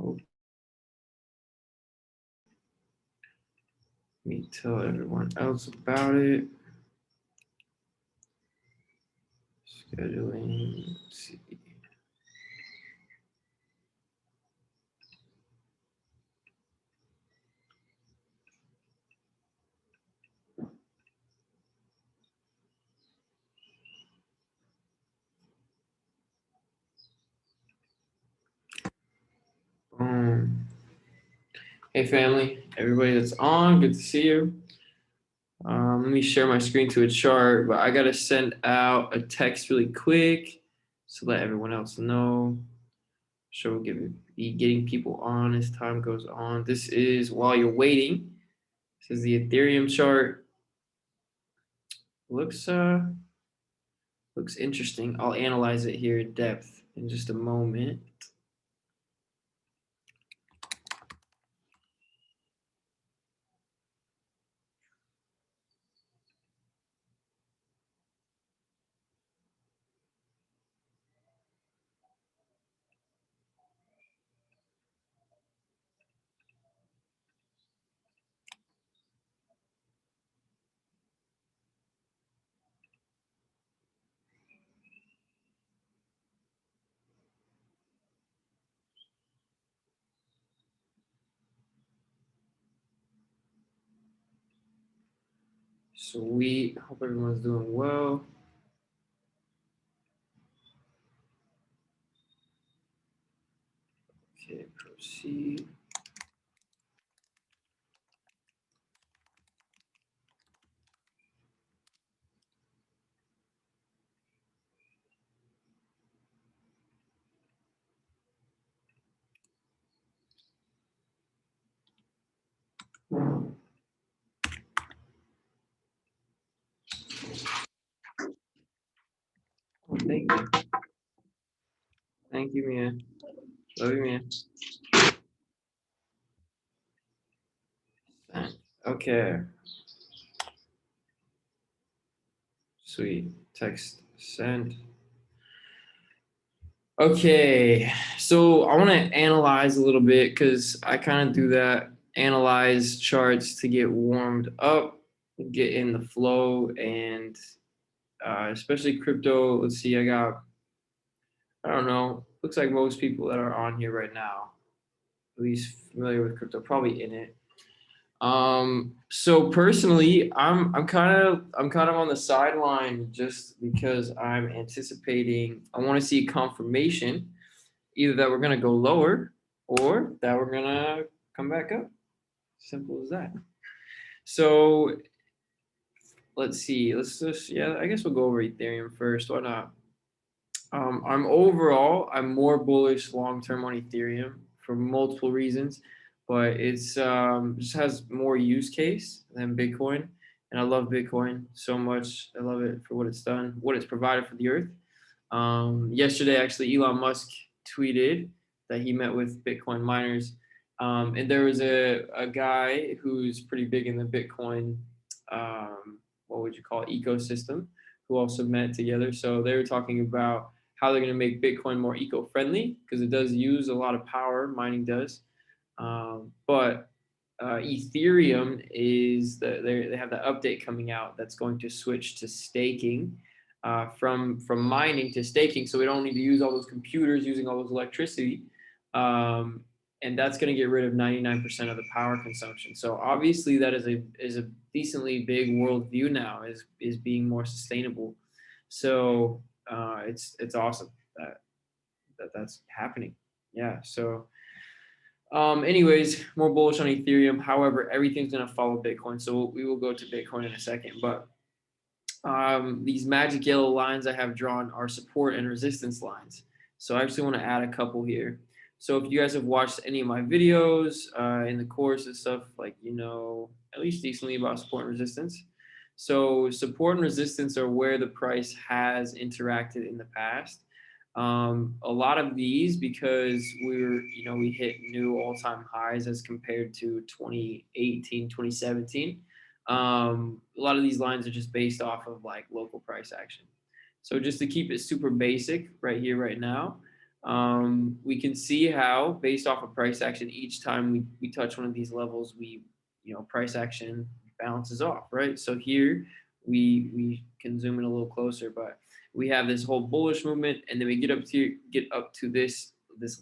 Let me tell everyone else about it. Scheduling, let's see. Hey family, everybody that's on, good to see you. Let me share my screen to a chart, but I gotta send out a text really quick to let everyone else know. So we'll be getting people on as time goes on. This is while you're waiting. This is the Ethereum chart. Looks interesting. I'll analyze it here in depth in just a moment. Sweet. Hope everyone's doing well. Okay, proceed. Oh, thank you. Thank you, Mia. Love you, Mia. Okay. Sweet. Text sent. Okay. So I want to analyze a little bit because I kind of do that. Analyze charts to get warmed up, get in the flow, and especially crypto. Let's see. I don't know. Looks like most people that are on here right now, at least familiar with crypto, probably in it. So personally, I'm kind of on the sideline just because I'm anticipating. I want to see confirmation, either that we're gonna go lower or that we're gonna come back up. Simple as that. So let's see. Let's just I guess we'll go over Ethereum first. Why not? I'm more bullish long term on Ethereum for multiple reasons, but it's just has more use case than Bitcoin, and I love Bitcoin so much. I love it for what it's done, what it's provided for the earth. Yesterday, actually, Elon Musk tweeted that he met with Bitcoin miners, and there was a guy who's pretty big in the Bitcoin, what would you call it, ecosystem, who also met together. So they were talking about how they're going to make Bitcoin more eco-friendly because it does use a lot of power, mining does. But Ethereum they have the update coming out that's going to switch to staking, from mining to staking, so we don't need to use all those computers using all those electricity, and that's going to get rid of 99% of the power consumption. So obviously that is a decently big worldview now, is being more sustainable. So it's awesome that's happening. Yeah. So anyways, more bullish on Ethereum. However, everything's going to follow Bitcoin. So we will go to Bitcoin in a second. But these magic yellow lines I have drawn are support and resistance lines. So I actually want to add a couple here. So if you guys have watched any of my videos in the course and stuff, like, at least decently about support and resistance. So support and resistance are where the price has interacted in the past. A lot of these, because we hit new all-time highs as compared to 2018, 2017. A lot of these lines are just based off of like local price action. So just to keep it super basic right here, right now, We can see how, based off of price action, each time we touch one of these levels, price action bounces off, right? So here we can zoom in a little closer, but we have this whole bullish movement, and then we get up to this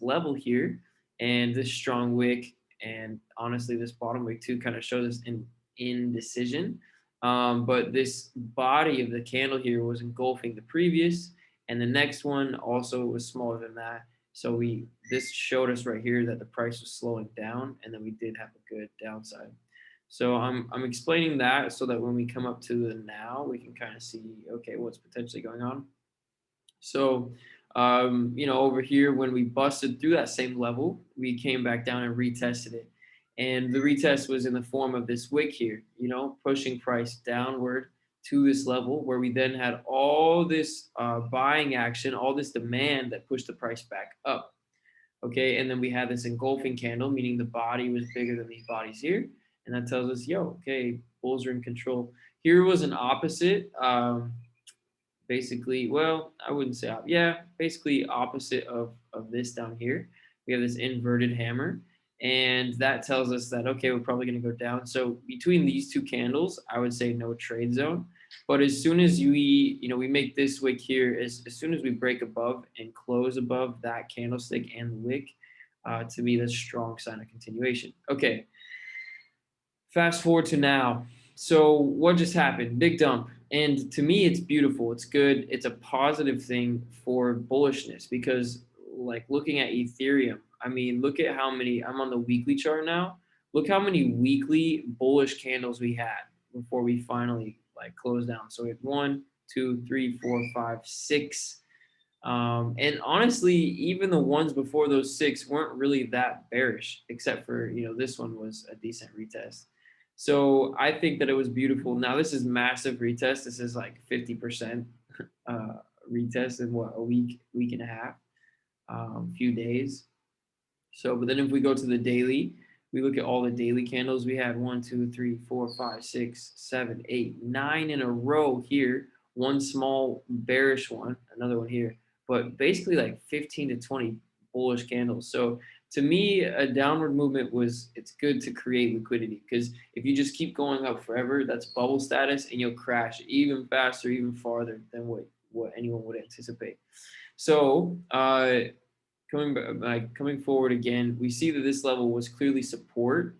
level here, and this strong wick, and honestly, this bottom wick too kind of shows us in indecision. But this body of the candle here was engulfing the previous, and the next one also was smaller than that. So we this showed us right here that the price was slowing down, and then we did have a good downside. So I'm explaining that so that when we come up to the now, we can kind of see, okay, what's potentially going on. So, over here, when we busted through that same level, we came back down and retested it. And the retest was in the form of this wick here, pushing price downward to this level where we then had all this buying action, all this demand that pushed the price back up. Okay. And then we had this engulfing candle, meaning the body was bigger than these bodies here. And that tells us, yo, okay, bulls are in control. Here was an opposite. Basically, well, I wouldn't say, yeah, basically opposite of this down here. We have this inverted hammer, and that tells us that, okay, we're probably going to go down. So between these two candles, I would say no trade zone. But as soon as we make this wick here, as soon as we break above and close above that candlestick and the wick, to me, that's a strong sign of continuation. Okay, fast forward to now. So what just happened? Big dump. And to me, it's beautiful. It's good. It's a positive thing for bullishness because, like, looking at Ethereum, I mean, look at how many, I'm on the weekly chart now. Look how many weekly bullish candles we had before we finally like close down. So we had 1, 2, 3, 4, 5, 6. And honestly, even the ones before those 6 weren't really that bearish, except for, this one was a decent retest. So I think that it was beautiful. Now this is massive retest. This is like 50% retest in what, a week and a half, few days. So, but then if we go to the daily, we look at all the daily candles. We had 1, 2, 3, 4, 5, 6, 7, 8, 9 in a row here. One small bearish one, another one here, but basically like 15 to 20 bullish candles. So to me, a downward movement it's good to create liquidity because if you just keep going up forever, that's bubble status and you'll crash even faster, even farther than what anyone would anticipate. So, coming forward again, we see that this level was clearly support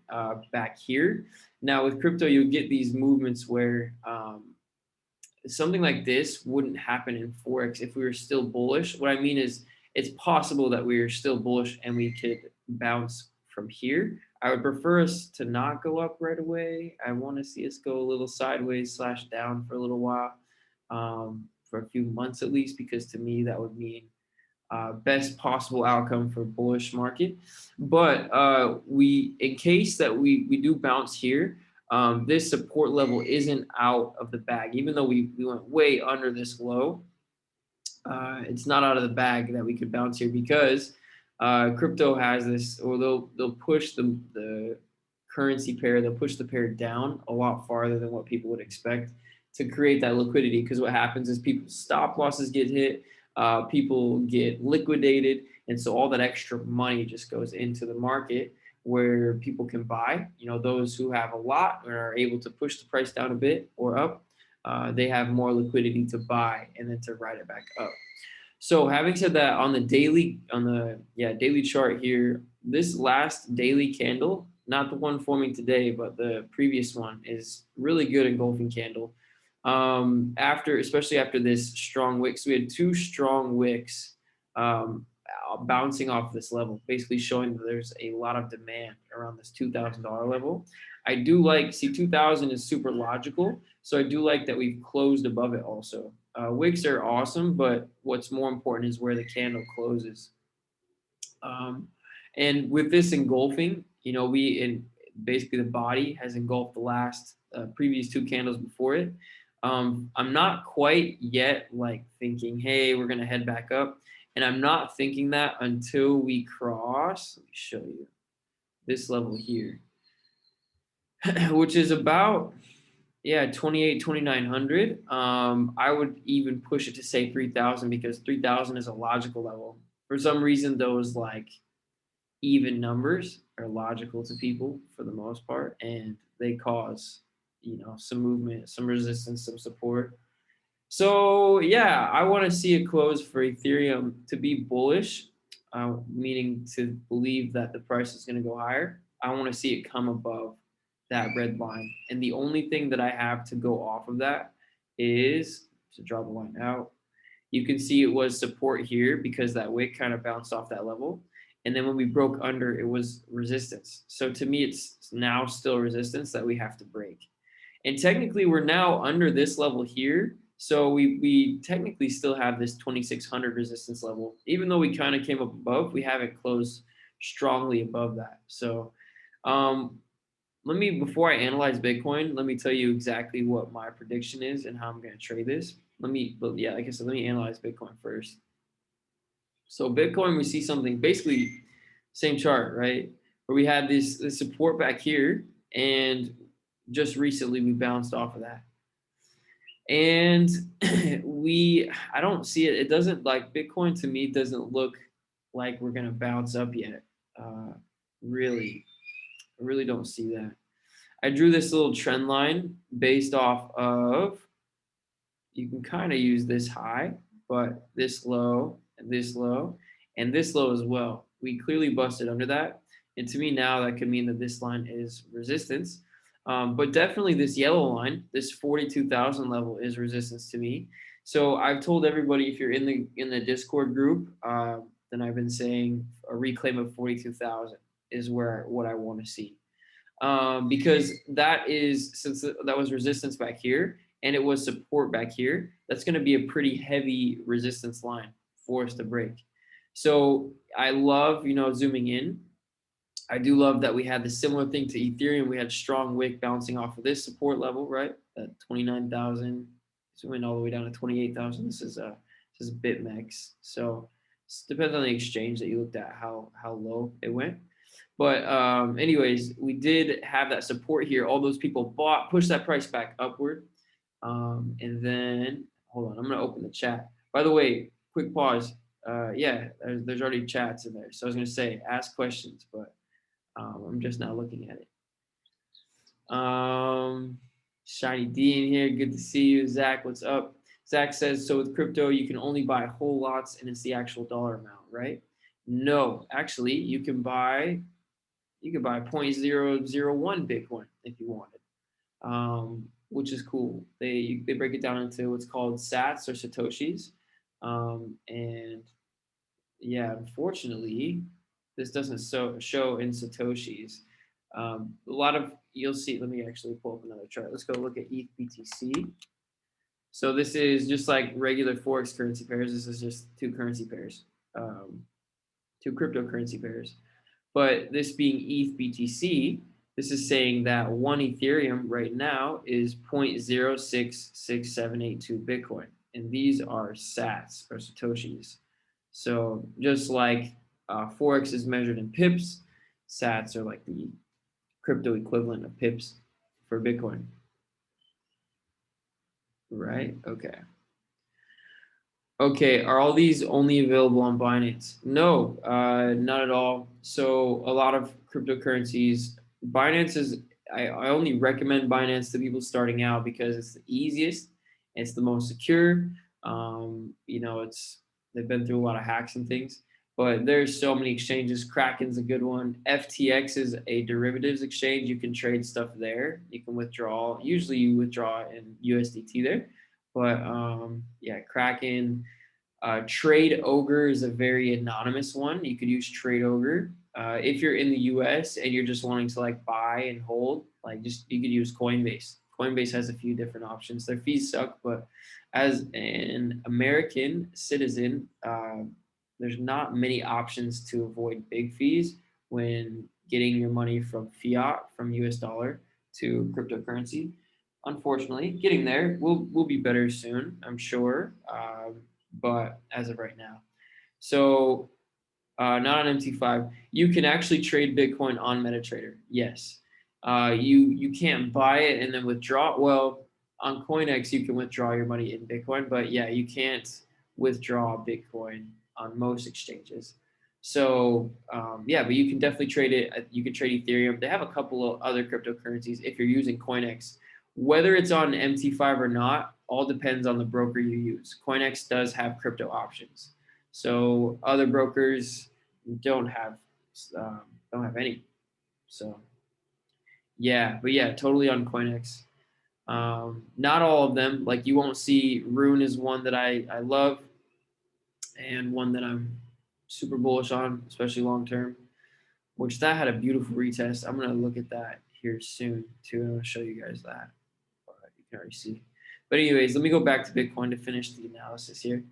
back here. Now with crypto, you'll get these movements where something like this wouldn't happen in Forex if we were still bullish. What I mean is it's possible that we are still bullish and we could bounce from here. I would prefer us to not go up right away. I want to see us go a little sideways / down for a little while, for a few months at least, because to me that would mean best possible outcome for bullish market. But in case that we do bounce here, this support level isn't out of the bag. Even though we went way under this low, it's not out of the bag that we could bounce here because crypto has this, or they'll push the currency pair, they'll push the pair down a lot farther than what people would expect to create that liquidity. Because what happens is people's stop losses get hit, people get liquidated, and so all that extra money just goes into the market where people can buy. Those who have a lot and are able to push the price down a bit or up, they have more liquidity to buy and then to ride it back up. So having said that, on the daily chart here, this last daily candle, not the one forming today, but the previous one, is really good engulfing candle. Especially after this strong wick, so we had 2 strong wicks bouncing off this level, basically showing that there's a lot of demand around this $2,000 level. I do like, 2,000 is super logical, so I do like that we've closed above it also. Wicks are awesome, but what's more important is where the candle closes. And with this engulfing, basically the body has engulfed the last previous 2 candles before it. I'm not quite yet like thinking, hey, we're gonna head back up. And I'm not thinking that until we cross, let me show you, this level here, which is about, 2,900. I would even push it to say 3,000 because 3,000 is a logical level For some reason, those like even numbers are logical to people for the most part, and they cause, some movement, some resistance, some support. So yeah, I want to see a close for Ethereum to be bullish, meaning to believe that the price is going to go higher. I want to see it come above that red line, and the only thing that I have to go off of that is to draw the line out. You can see it was support here because that wick kind of bounced off that level. And then when we broke under, it was resistance. So to me, it's now still resistance that we have to break. And technically, we're now under this level here. So we technically still have this 2600 resistance level. Even though we kind of came up above, we haven't closed strongly above that. So um, before I analyze Bitcoin, let me tell you exactly what my prediction is and how I'm going to trade this. Like I said, let me analyze Bitcoin first. So Bitcoin, we see something basically same chart, right? Where we had this support back here, and just recently we bounced off of that. And I don't see it. It doesn't, like, Bitcoin to me doesn't look like we're going to bounce up yet. Really, I really don't see that. I drew this little trend line based off of, you can kind of use this high, but this low and this low and this low as well. We clearly busted under that. And to me now, that could mean that this line is resistance. But definitely this yellow line, this 42,000 level is resistance to me. So I've told everybody, if you're in the Discord group, then I've been saying a reclaim of 42,000 is what I want to see. Because that is, since that was resistance back here and it was support back here, that's going to be a pretty heavy resistance line for us to break. So I love, zooming in. I do love that we had the similar thing to Ethereum. We had strong wick bouncing off of this support level, right? At 29,000, zooming all the way down to 28,000. This is BitMEX. So it depends on the exchange that you looked at, how low it went. But anyways, we did have that support here. All those people pushed that price back upward. And then, hold on, I'm going to open the chat. By the way, quick pause. Yeah, there's already chats in there. So I was going to say, ask questions, but I'm just not looking at it. Shiny D in here. Good to see you. Zach, what's up? Zach says, so with crypto, you can only buy whole lots and it's the actual dollar amount, right? No, actually, you can buy 0.001 Bitcoin if you wanted, which is cool. They break it down into what's called sats or satoshis, and yeah, unfortunately, this doesn't show in satoshis. A lot of, you'll see. Let me actually pull up another chart. Let's go look at ETH BTC. So this is just like regular Forex currency pairs. This is just two currency pairs, two cryptocurrency pairs. But this being ETH BTC, this is saying that one Ethereum right now is 0.066782 Bitcoin. And these are sats or satoshis. So just like Forex is measured in pips, sats are like the crypto equivalent of pips for Bitcoin. Right? Okay. Okay, are all these only available on Binance? No, not at all. So a lot of cryptocurrencies, Binance is, I only recommend Binance to people starting out because it's the easiest, it's the most secure. They've been through a lot of hacks and things, but there's so many exchanges. Kraken's a good one. FTX is a derivatives exchange. You can trade stuff there. You can withdraw. Usually you withdraw in USDT there. But yeah, Kraken, Trade Ogre is a very anonymous one. You could use Trade Ogre. If you're in the US and you're just wanting to like buy and hold, you could use Coinbase. Coinbase has a few different options. Their fees suck, but as an American citizen, there's not many options to avoid big fees when getting your money from fiat, from US dollar to cryptocurrency. Unfortunately, getting there will be better soon, I'm sure, but as of right now. So not on MT5. You can actually trade Bitcoin on MetaTrader. Yes. You can't buy it and then withdraw. Well, on CoinEx, you can withdraw your money in Bitcoin, but yeah, you can't withdraw Bitcoin on most exchanges. So yeah, but you can definitely trade it. You can trade Ethereum. They have a couple of other cryptocurrencies if you're using CoinEx. Whether it's on MT5 or not, all depends on the broker you use. CoinEx does have crypto options, so other brokers don't have um, don't have any. So yeah, but yeah, totally on CoinEx. Not all of them. Like you won't see Rune is one that I love and one that I'm super bullish on, especially long term. Which that had a beautiful retest. I'm gonna look at that here soon too, and I'll show you guys that. But you can already see. But anyways, let me go back to Bitcoin to finish the analysis here.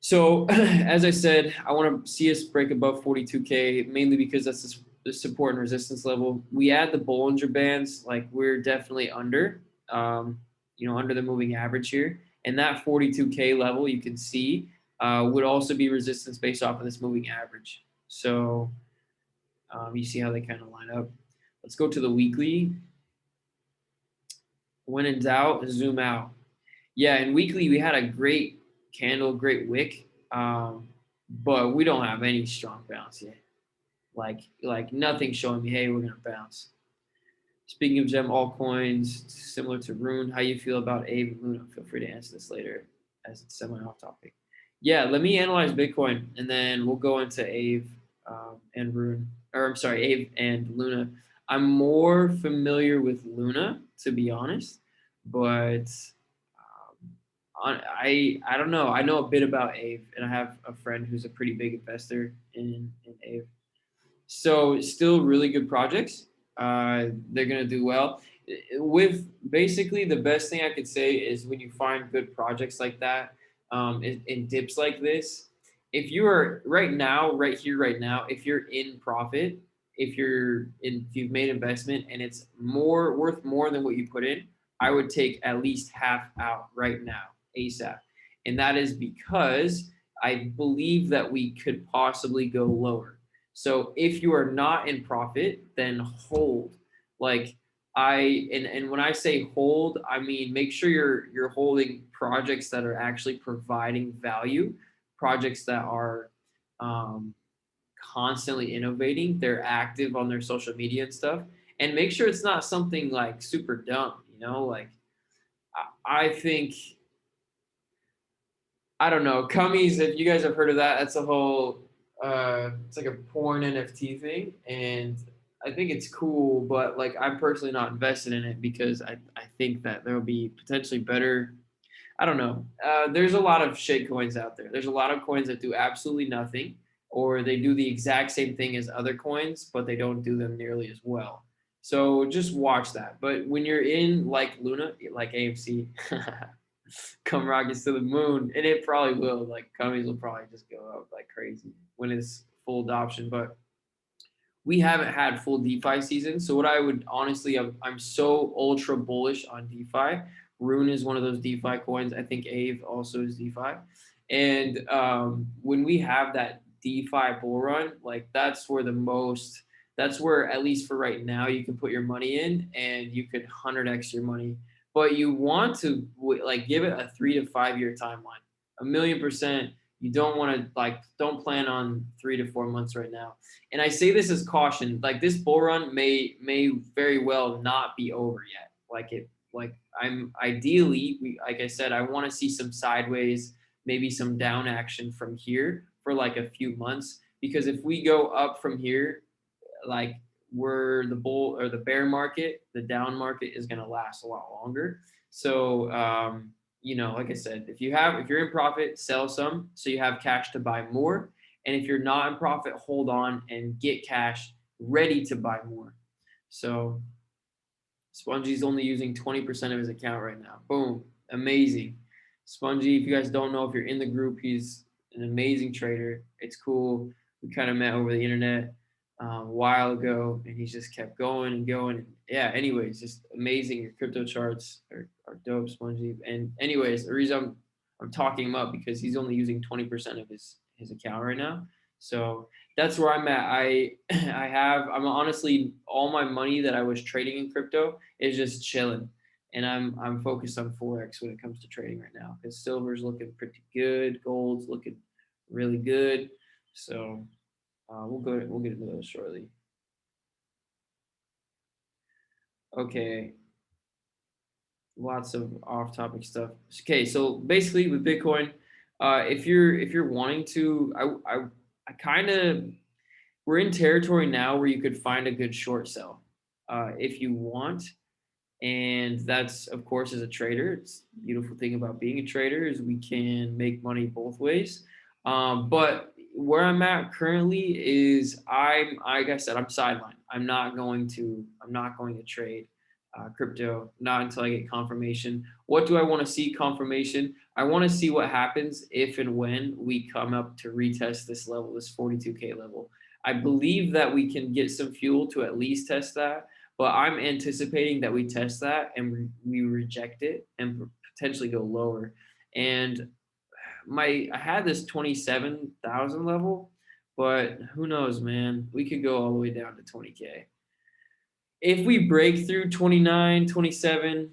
So as I said, I want to see us break above 42K, mainly because that's the support and resistance level. We add the Bollinger Bands, like we're definitely under, under the moving average here. And that 42K level, you can see, would also be resistance based off of this moving average. So you see how they kind of line up. Let's go to the weekly. When in doubt, zoom out. Yeah, in weekly we had a great candle, great wick, but we don't have any strong bounce yet. Like nothing showing me, hey, we're gonna bounce. Speaking of gem altcoins, similar to Rune, how you feel about Aave and Luna? Feel free to answer this later, as it's semi off topic. Yeah, let me analyze Bitcoin, and then we'll go into Aave and Rune, or I'm sorry, Aave and Luna. I'm more familiar with Luna, to be honest, but I don't know. I know a bit about Aave, and I have a friend who's a pretty big investor in Aave. So still really good projects. They're gonna do well. With basically the best thing I could say is when you find good projects like that, in dips like this, if you are right now, right here, right now, if you're in profit, if you've made investment and it's more worth more than what you put in, I would take at least half out right now, ASAP. And that is because I believe that we could possibly go lower. So if you are not in profit, then hold. Like and when I say hold, I mean make sure you're holding projects that are actually providing value, projects that are um, constantly innovating. They're active on their social media and stuff, and make sure it's not something like super dumb. Like I think I don't know. Cummies, if you guys have heard of that, that's a whole it's like a porn NFT thing. And I think it's cool, but like I'm personally not invested in it because I think that there will be potentially better. I don't know. There's a lot of shit coins out there. There's a lot of coins that do absolutely nothing, or they do the exact same thing as other coins, but they don't do them nearly as well. So just watch that. But when you're in like Luna, like AMC, come rockets to the moon, and it probably will. Like companies will probably just go up like crazy when it's full adoption. But we haven't had full DeFi season, so what I would honestly, I'm so ultra bullish on DeFi. Rune is one of those DeFi coins. I think Aave also is DeFi, and when we have that DeFi bull run, like that's where the most. That's where, at least for right now, you can put your money in, and you could 100x your money, but you want to like give it a 3 to 5 year timeline. 1,000,000%. You don't want to don't plan on 3 to 4 months right now. And I say this as caution. Like this bull run may very well not be over yet. I'm ideally, like I said, I want to see some sideways, maybe some down action from here for like a few months. Because if we go up from here, like where the bull or the bear market, the down market is going to last a lot longer. So, like I said, if you're in profit, sell some so you have cash to buy more. And if you're not in profit, hold on and get cash ready to buy more. So Spongy's only using 20% of his account right now. Boom. Amazing. Spongy, if you guys don't know, if you're in the group, he's an amazing trader. It's cool. We kind of met over the internet a while ago, and he's just kept going and going. And yeah, anyways, just amazing. Your crypto charts are dope, Spongy. And anyways, the reason I'm talking him up because he's only using 20% of his account right now. So that's where I'm at. I'm honestly, all my money that I was trading in crypto is just chilling, and I'm focused on forex when it comes to trading right now because silver's looking pretty good, gold's looking really good. So we'll get into those shortly. Okay, lots of off-topic stuff. Okay, so basically with Bitcoin, if you're wanting to, I kind of we're in territory now where you could find a good short sell if you want. And that's, of course, as a trader, it's the beautiful thing about being a trader is we can make money both ways. But where I'm at currently is like I said, I'm sidelined. I'm not going to trade crypto, not until I get confirmation. What do I want to see confirmation? I want to see what happens if and when we come up to retest this level, this 42K level. I believe that we can get some fuel to at least test that, but I'm anticipating that we test that and we reject it and potentially go lower. And I had this 27,000 level, but who knows, man? We could go all the way down to 20K. If we break through 29, 27,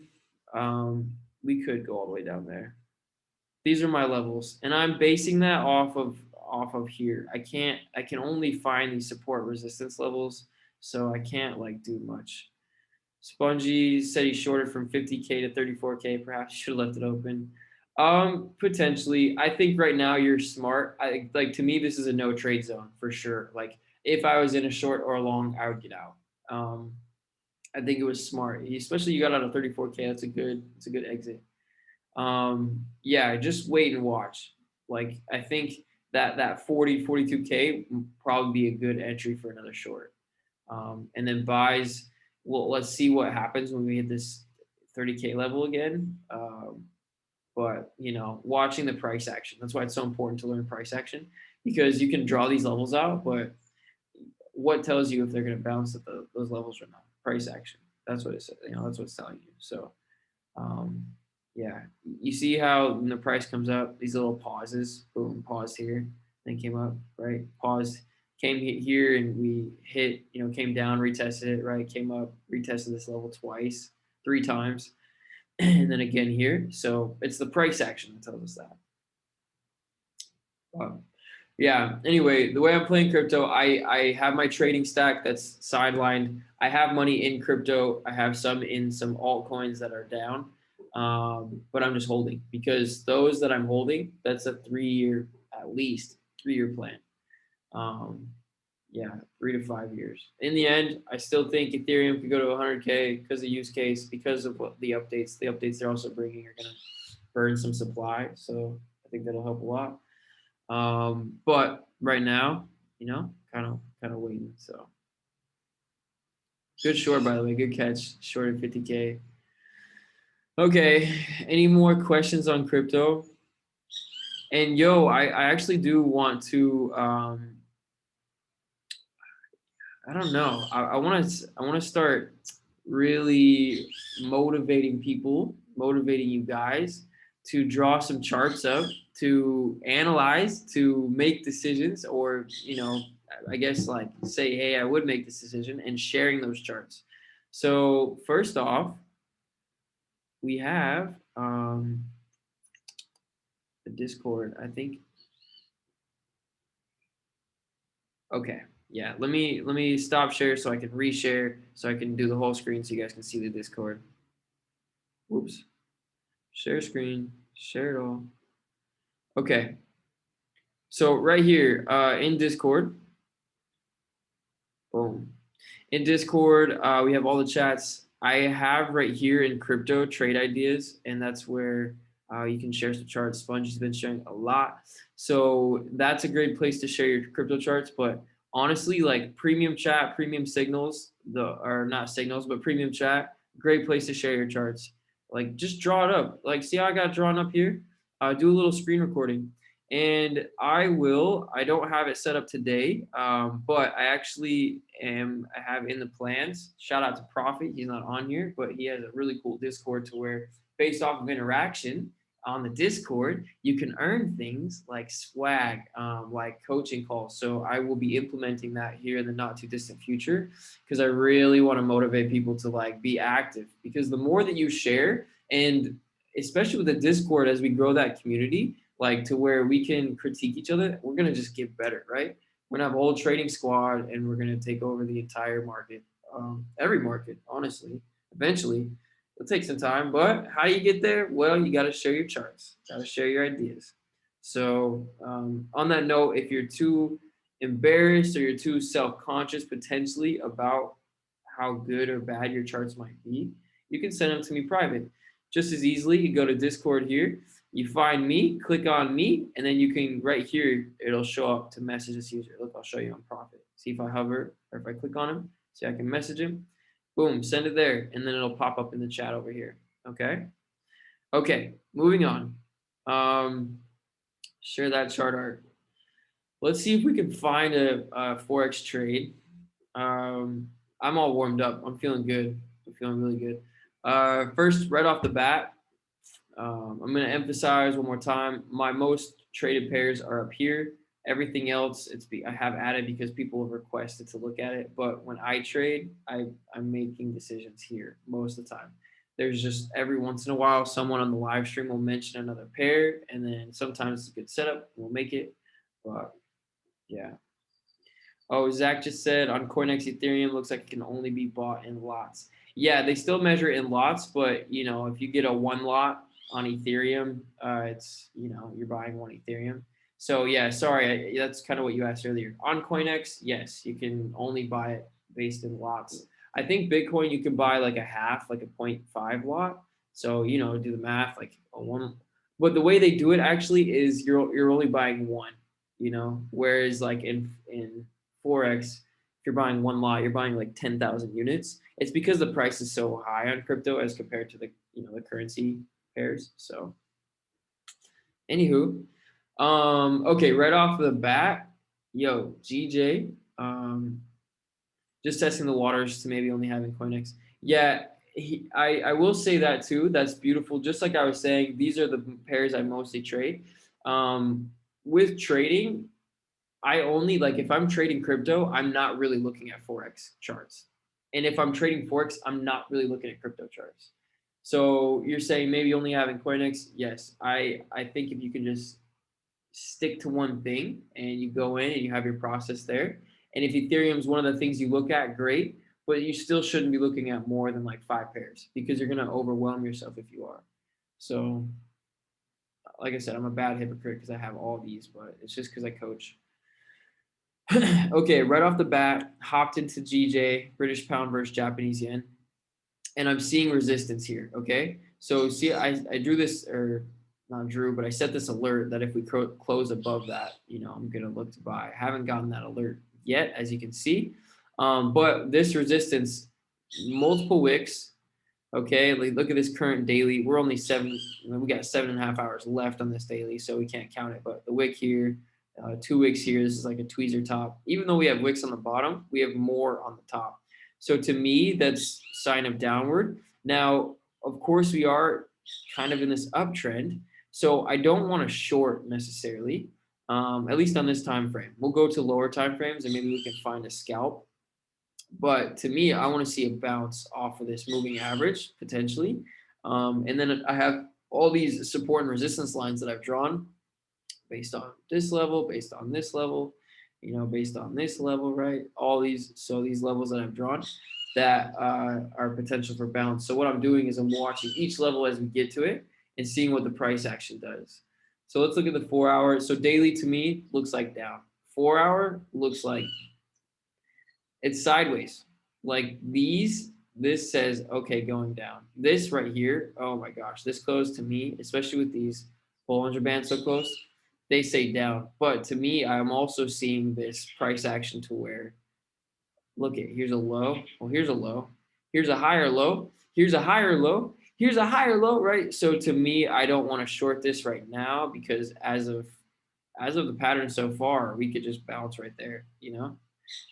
we could go all the way down there. These are my levels, and I'm basing that off of here. I can only find these support resistance levels, so I can't like do much. Spongy said he shorted from 50K to 34K. Perhaps should have left it open. Potentially. I think right now you're smart. I like to me this is a no trade zone for sure. Like if I was in a short or a long, I would get out. I think it was smart, especially you got out of 34K. It's a good exit. Yeah, just wait and watch. Like I think that 42K would probably be a good entry for another short. And then buys, well, let's see what happens when we hit this 30K level again. But watching the price action. That's why it's so important to learn price action, because you can draw these levels out, but what tells you if they're going to bounce at those levels or not? Price action. That's what it's that's what it's telling you. So um, yeah, you see how when the price comes up, these little pauses, boom, pause here, then came up, right? Pause, came here, and we hit, came down, retested it, right? Came up, retested this level twice, 3 times, and then again here. So it's the price action that tells us that. Yeah. Anyway, the way I'm playing crypto, I have my trading stack that's sidelined. I have money in crypto. I have some in some altcoins that are down, but I'm just holding because those that I'm holding, that's a 3-year, at least 3-year plan. Yeah, 3 to 5 years. In the end, I still think Ethereum could go to 100K because of use case, because of what the updates they're also bringing are going to burn some supply. So I think that'll help a lot. But right now, kind of waiting. So good short, by the way. Good catch. Short at 50K. Okay. Any more questions on crypto? And I actually do want to. I don't know. I want to start really motivating people, motivating you guys to draw some charts up, to analyze, to make decisions, or I guess like say, hey, I would make this decision, and sharing those charts. So first off, we have the Discord. I think. Okay. Yeah, let me stop share so I can reshare so I can do the whole screen so you guys can see the Discord. Whoops. Share screen, share it all. Okay. So right here in Discord, boom. In Discord, we have all the chats. I have right here in crypto trade ideas, and that's where you can share some charts. Spongy's been sharing a lot. So that's a great place to share your crypto charts. But honestly, like premium chat, premium signals, or not signals, but premium chat, great place to share your charts. Like just draw it up. Like see how I got drawn up here? Do a little screen recording. And I don't have it set up today, but I have in the plans. Shout out to Profit. He's not on here, but he has a really cool Discord to where based off of interaction on the Discord, you can earn things like swag, like coaching calls. So I will be implementing that here in the not too distant future because I really want to motivate people to like be active, because the more that you share, and especially with the Discord, as we grow that community, like to where we can critique each other. We're gonna just get better, right? We're gonna have a whole trading squad, and we're gonna take over the entire market, every market, honestly. Eventually, it'll take some time, but how do you get there? Well, you got to share your charts, got to share your ideas. So, on that note, if you're too embarrassed or you're too self-conscious potentially about how good or bad your charts might be, you can send them to me private. Just as easily, you go to Discord here, you find me, click on me, and then you can, right here, it'll show up to message this user. Look, I'll show you on Profit. See if I hover or if I click on him, see I can message him. Boom, send it there, and then it'll pop up in the chat over here. Okay? Okay, moving on. Share that chart art. Let's see if we can find a Forex trade. I'm all warmed up. I'm feeling good. I'm feeling really good. First, right off the bat, I'm going to emphasize one more time. My most traded pairs are up here. Everything else, I have added because people have requested to look at it. But when I trade, I'm making decisions here most of the time. There's just every once in a while, someone on the live stream will mention another pair, and then sometimes it's a good setup. We'll make it. But yeah. Oh, Zach just said on CoinEx Ethereum looks like it can only be bought in lots. Yeah, they still measure in lots, but if you get a one lot on Ethereum, it's you're buying one Ethereum. So yeah, sorry, that's kind of what you asked earlier. On CoinEx, yes, you can only buy it based in lots. I think Bitcoin you can buy like a half, like a 0.5 lot. So do the math, like a one. But the way they do it actually is you're only buying one. Whereas like in Forex, if you're buying one lot, you're buying like 10,000 units. It's because the price is so high on crypto as compared to the the currency pairs. So, anywho, okay, right off the bat, yo, GJ, just testing the waters to maybe only having CoinEx. Yeah, I will say that too. That's beautiful. Just like I was saying, these are the pairs I mostly trade. With trading, I only like if I'm trading crypto, I'm not really looking at Forex charts. And if I'm trading Forex, I'm not really looking at crypto charts. So you're saying maybe only having CoinEx? Yes. I think if you can just stick to one thing and you go in and you have your process there. And if Ethereum is one of the things you look at, great. But you still shouldn't be looking at more than like 5 pairs because you're going to overwhelm yourself if you are. So like I said, I'm a bad hypocrite because I have all these, but it's just because I coach. Okay, right off the bat, hopped into GJ, British pound versus Japanese yen, and I'm seeing resistance here. Okay, so see, I drew this, or not drew, but I set this alert that if we close above that, I'm gonna look to buy. I haven't gotten that alert yet, as you can see, but this resistance, multiple wicks. Okay, like look at this current daily. We're only we got 7.5 hours left on this daily, so we can't count it. But the wick here, 2 wicks here. This is like a tweezer top. Even though we have wicks on the bottom, we have more on the top. So to me, that's sign of downward. Now, of course, we are kind of in this uptrend. So I don't want to short necessarily, at least on this time frame. We'll go to lower time frames and maybe we can find a scalp. But to me, I want to see a bounce off of this moving average potentially. And then I have all these support and resistance lines that I've drawn based on this level, based on this level, based on this level, right? All these, so these levels that I've drawn that are potential for bounce. So what I'm doing is I'm watching each level as we get to it and seeing what the price action does. So let's look at the 4 hour. So daily to me looks like down. 4 hour looks like it's sideways. Like this says, okay, going down. This right here, oh my gosh, this close to me, especially with these Bollinger Bands so close, they say down. But to me, I'm also seeing this price action to where, look at, here's a low. Well, here's a low. Here's a higher low. Here's a higher low. Here's a higher low, right? So to me, I don't want to short this right now because as of the pattern so far, we could just bounce right there,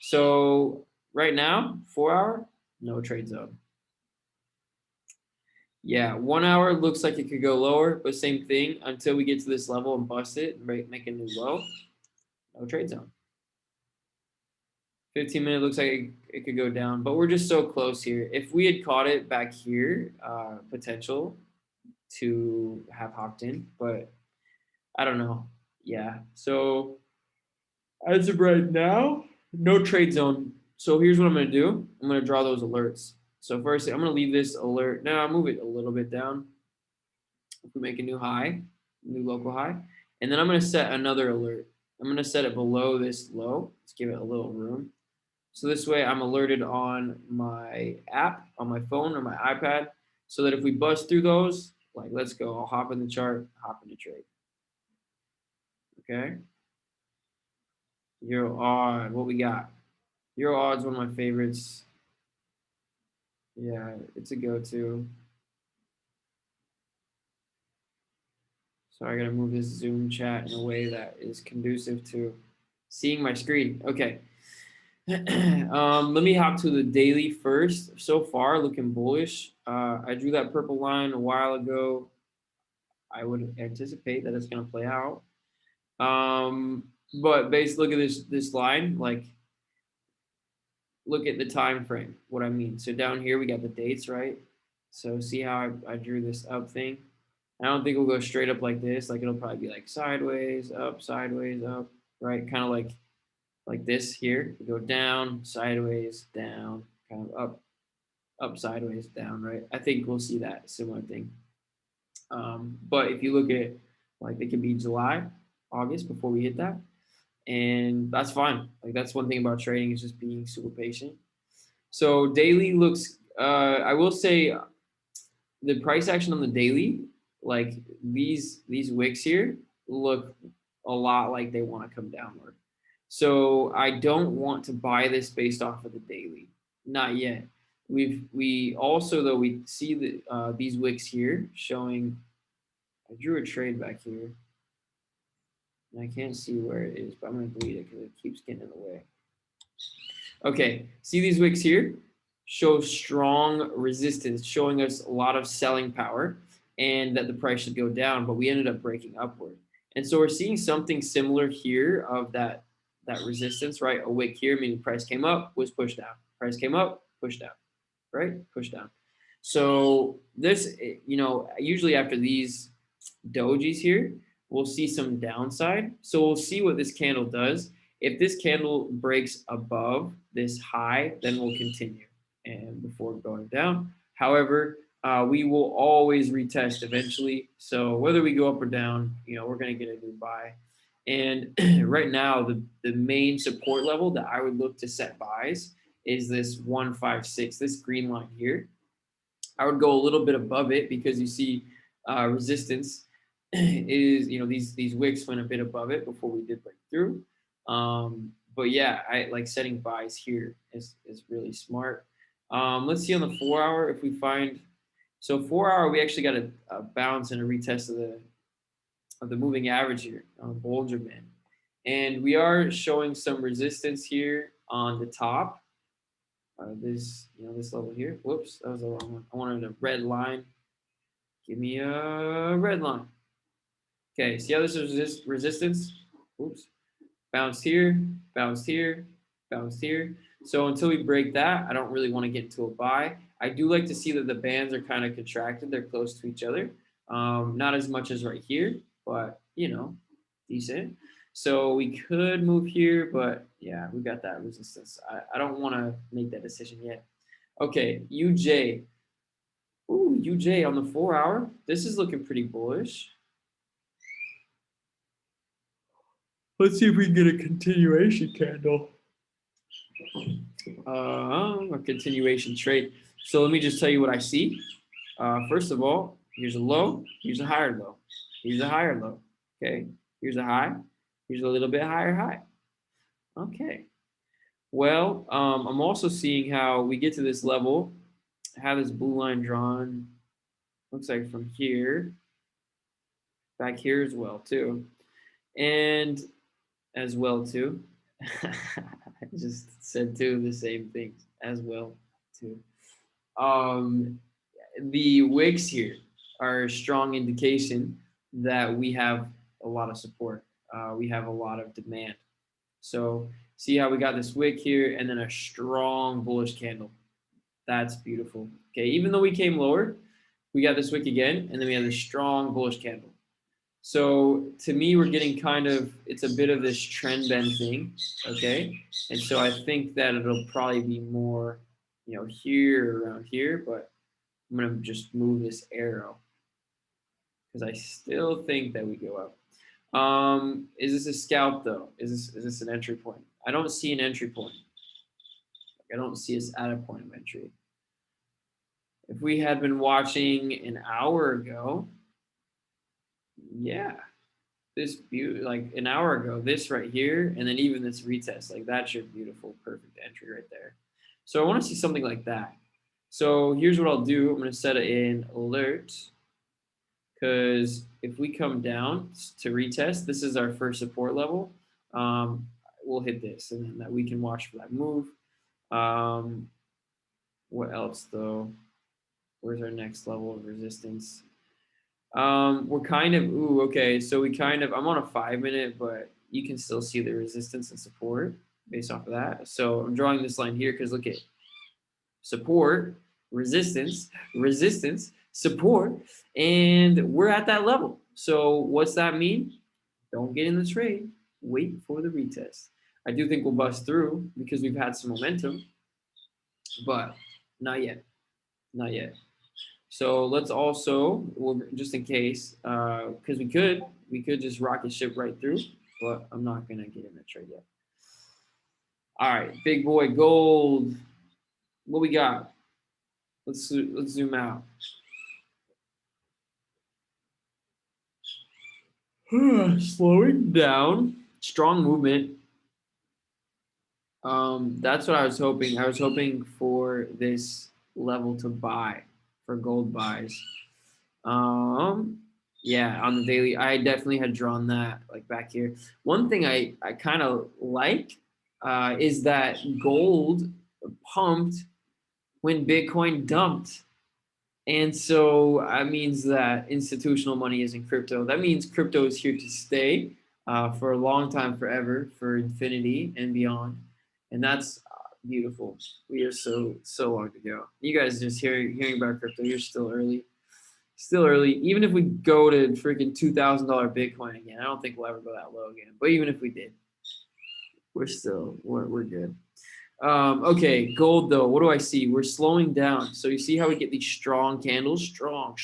So right now, 4 hour, no trade zone. Yeah, 1 hour looks like it could go lower, but same thing until we get to this level and bust it and make a new low, no trade zone. 15-minute looks like it could go down, but we're just so close here. If we had caught it back here, potential to have hopped in, but I don't know. Yeah. So as of right now, no trade zone. So here's what I'm going to do. I'm going to draw those alerts. So first, I'm going to leave this alert. Now I'll move it a little bit down. We make a new high, new local high. And then I'm going to set another alert. I'm going to set it below this low. Let's give it a little room. So this way I'm alerted on my app, on my phone or my iPad, so that if we bust through those, like let's go, I'll hop in the chart, hop into trade. Okay. Euro odd, what we got? Euro odd's one of my favorites. Yeah, it's a go-to. So I gotta move this Zoom chat in a way that is conducive to seeing my screen. Okay. Let me hop to the daily first. So far, looking bullish. I drew that purple line a while ago. I would anticipate that it's going to play out. But basically, look at this line. Like, look at the time frame. What I mean. So down here we got the dates, right? So see how I drew this up thing. I don't think we'll go straight up like this. Like it'll probably be like sideways, up, right? Kind of like this here. You go down, sideways, down, kind of up, sideways, down, right? I think we'll see that similar thing. But if you look at like it could be July, August before we hit that, and that's fine. Like that's one thing about trading is just being super patient. So daily looks. I will say the price action on the daily, like these wicks here, look a lot like they want to come downward. So I don't want to buy this based off of the daily, not yet. We also though we see the these wicks here showing. I drew a trade back here, and I can't see where it is, but I'm gonna delete it because it keeps getting in the way. Okay, see these wicks here? Show strong resistance, showing us a lot of selling power and that the price should go down, but we ended up breaking upward. And so we're seeing something similar here of that resistance, right? A wick here, meaning price came up, was pushed down. Price came up, pushed down, right? Pushed down. So this, usually after these dojis here, we'll see some downside. So we'll see what this candle does. If this candle breaks above this high, then we'll continue and before going down. However, we will always retest eventually. So whether we go up or down, we're going to get a new buy. And right now, the main support level that I would look to set buys is this 156, this green line here. I would go a little bit above it because you see resistance is, these wicks went a bit above it before we did break through. But yeah, I like setting buys here is really smart. Let's see on the 4 hour if we find. So 4 hour, we actually got a bounce and a retest of the moving average here on the Bollinger Band, and we are showing some resistance here on the top. This level here. Whoops, that was the wrong one. I wanted a red line. Give me a red line. Okay, see how this is resistance? Oops. Bounced here, bounced here, bounced here. So until we break that, I don't really want to get into a buy. I do like to see that the bands are kind of contracted. They're close to each other. Not as much as right here, but, decent. So we could move here, but yeah, we got that resistance. I don't want to make that decision yet. Okay, UJ. Ooh, UJ on the 4 hour. This is looking pretty bullish. Let's see if we can get a continuation candle. A continuation trade. So let me just tell you what I see. First of all, here's a low, here's a higher low, here's a higher low. Okay, here's a high, here's a little bit higher high. Okay. Well, I'm also seeing how we get to this level, have this blue line drawn, looks like from here, back here as well too. And as well too. I just said two of the same things as well too. The wicks here are a strong indication that we have a lot of support. We have a lot of demand. So see how we got this wick here and then a strong bullish candle. That's beautiful. Okay, even though we came lower, we got this wick again, and then we have this strong bullish candle. So to me, we're getting kind of, it's a bit of this trend bend thing, okay? And so I think that it'll probably be more, here around here, but I'm gonna just move this arrow because I still think that we go up. Is this a scalp though? Is this an entry point? I don't see an entry point. I don't see us at a point of entry. If we had been watching an hour ago, yeah, like an hour ago, this right here, and then even this retest, like that's your beautiful, perfect entry right there. So I want to see something like that. So here's what I'll do. I'm going to set it in alert because if we come down to retest, this is our first support level. We'll hit this, and then that we can watch for that move. What else though? Where's our next level of resistance? We're kind of, okay. So I'm on a 5 minute, but you can still see the resistance and support based off of that. So I'm drawing this line here because look at support, resistance, resistance, support, and we're at that level. So what's that mean? Don't get in the trade. Wait for the retest. I do think we'll bust through because we've had some momentum, but not yet. Not yet. So let's also, just in case, because we could just rocket ship right through, but I'm not gonna get in that trade yet. All right, big boy gold. What we got? Let's zoom out. Slowing down, strong movement. That's what I was hoping. I was hoping for this level to buy for gold buys. Yeah, on the daily, I definitely had drawn that like back here. One thing I kind of like is that gold pumped when Bitcoin dumped. And so that means that institutional money is in crypto. That means crypto is here to stay for a long time, forever, for infinity and beyond. And that's beautiful. We are so long to go. You guys just hearing about crypto, you're still early. Still early. Even if we go to freaking $2,000 Bitcoin again, I don't think we'll ever go that low again. But even if we did, we're good. Okay, gold though. What do I see? We're slowing down. So you see how we get these strong candles, strong,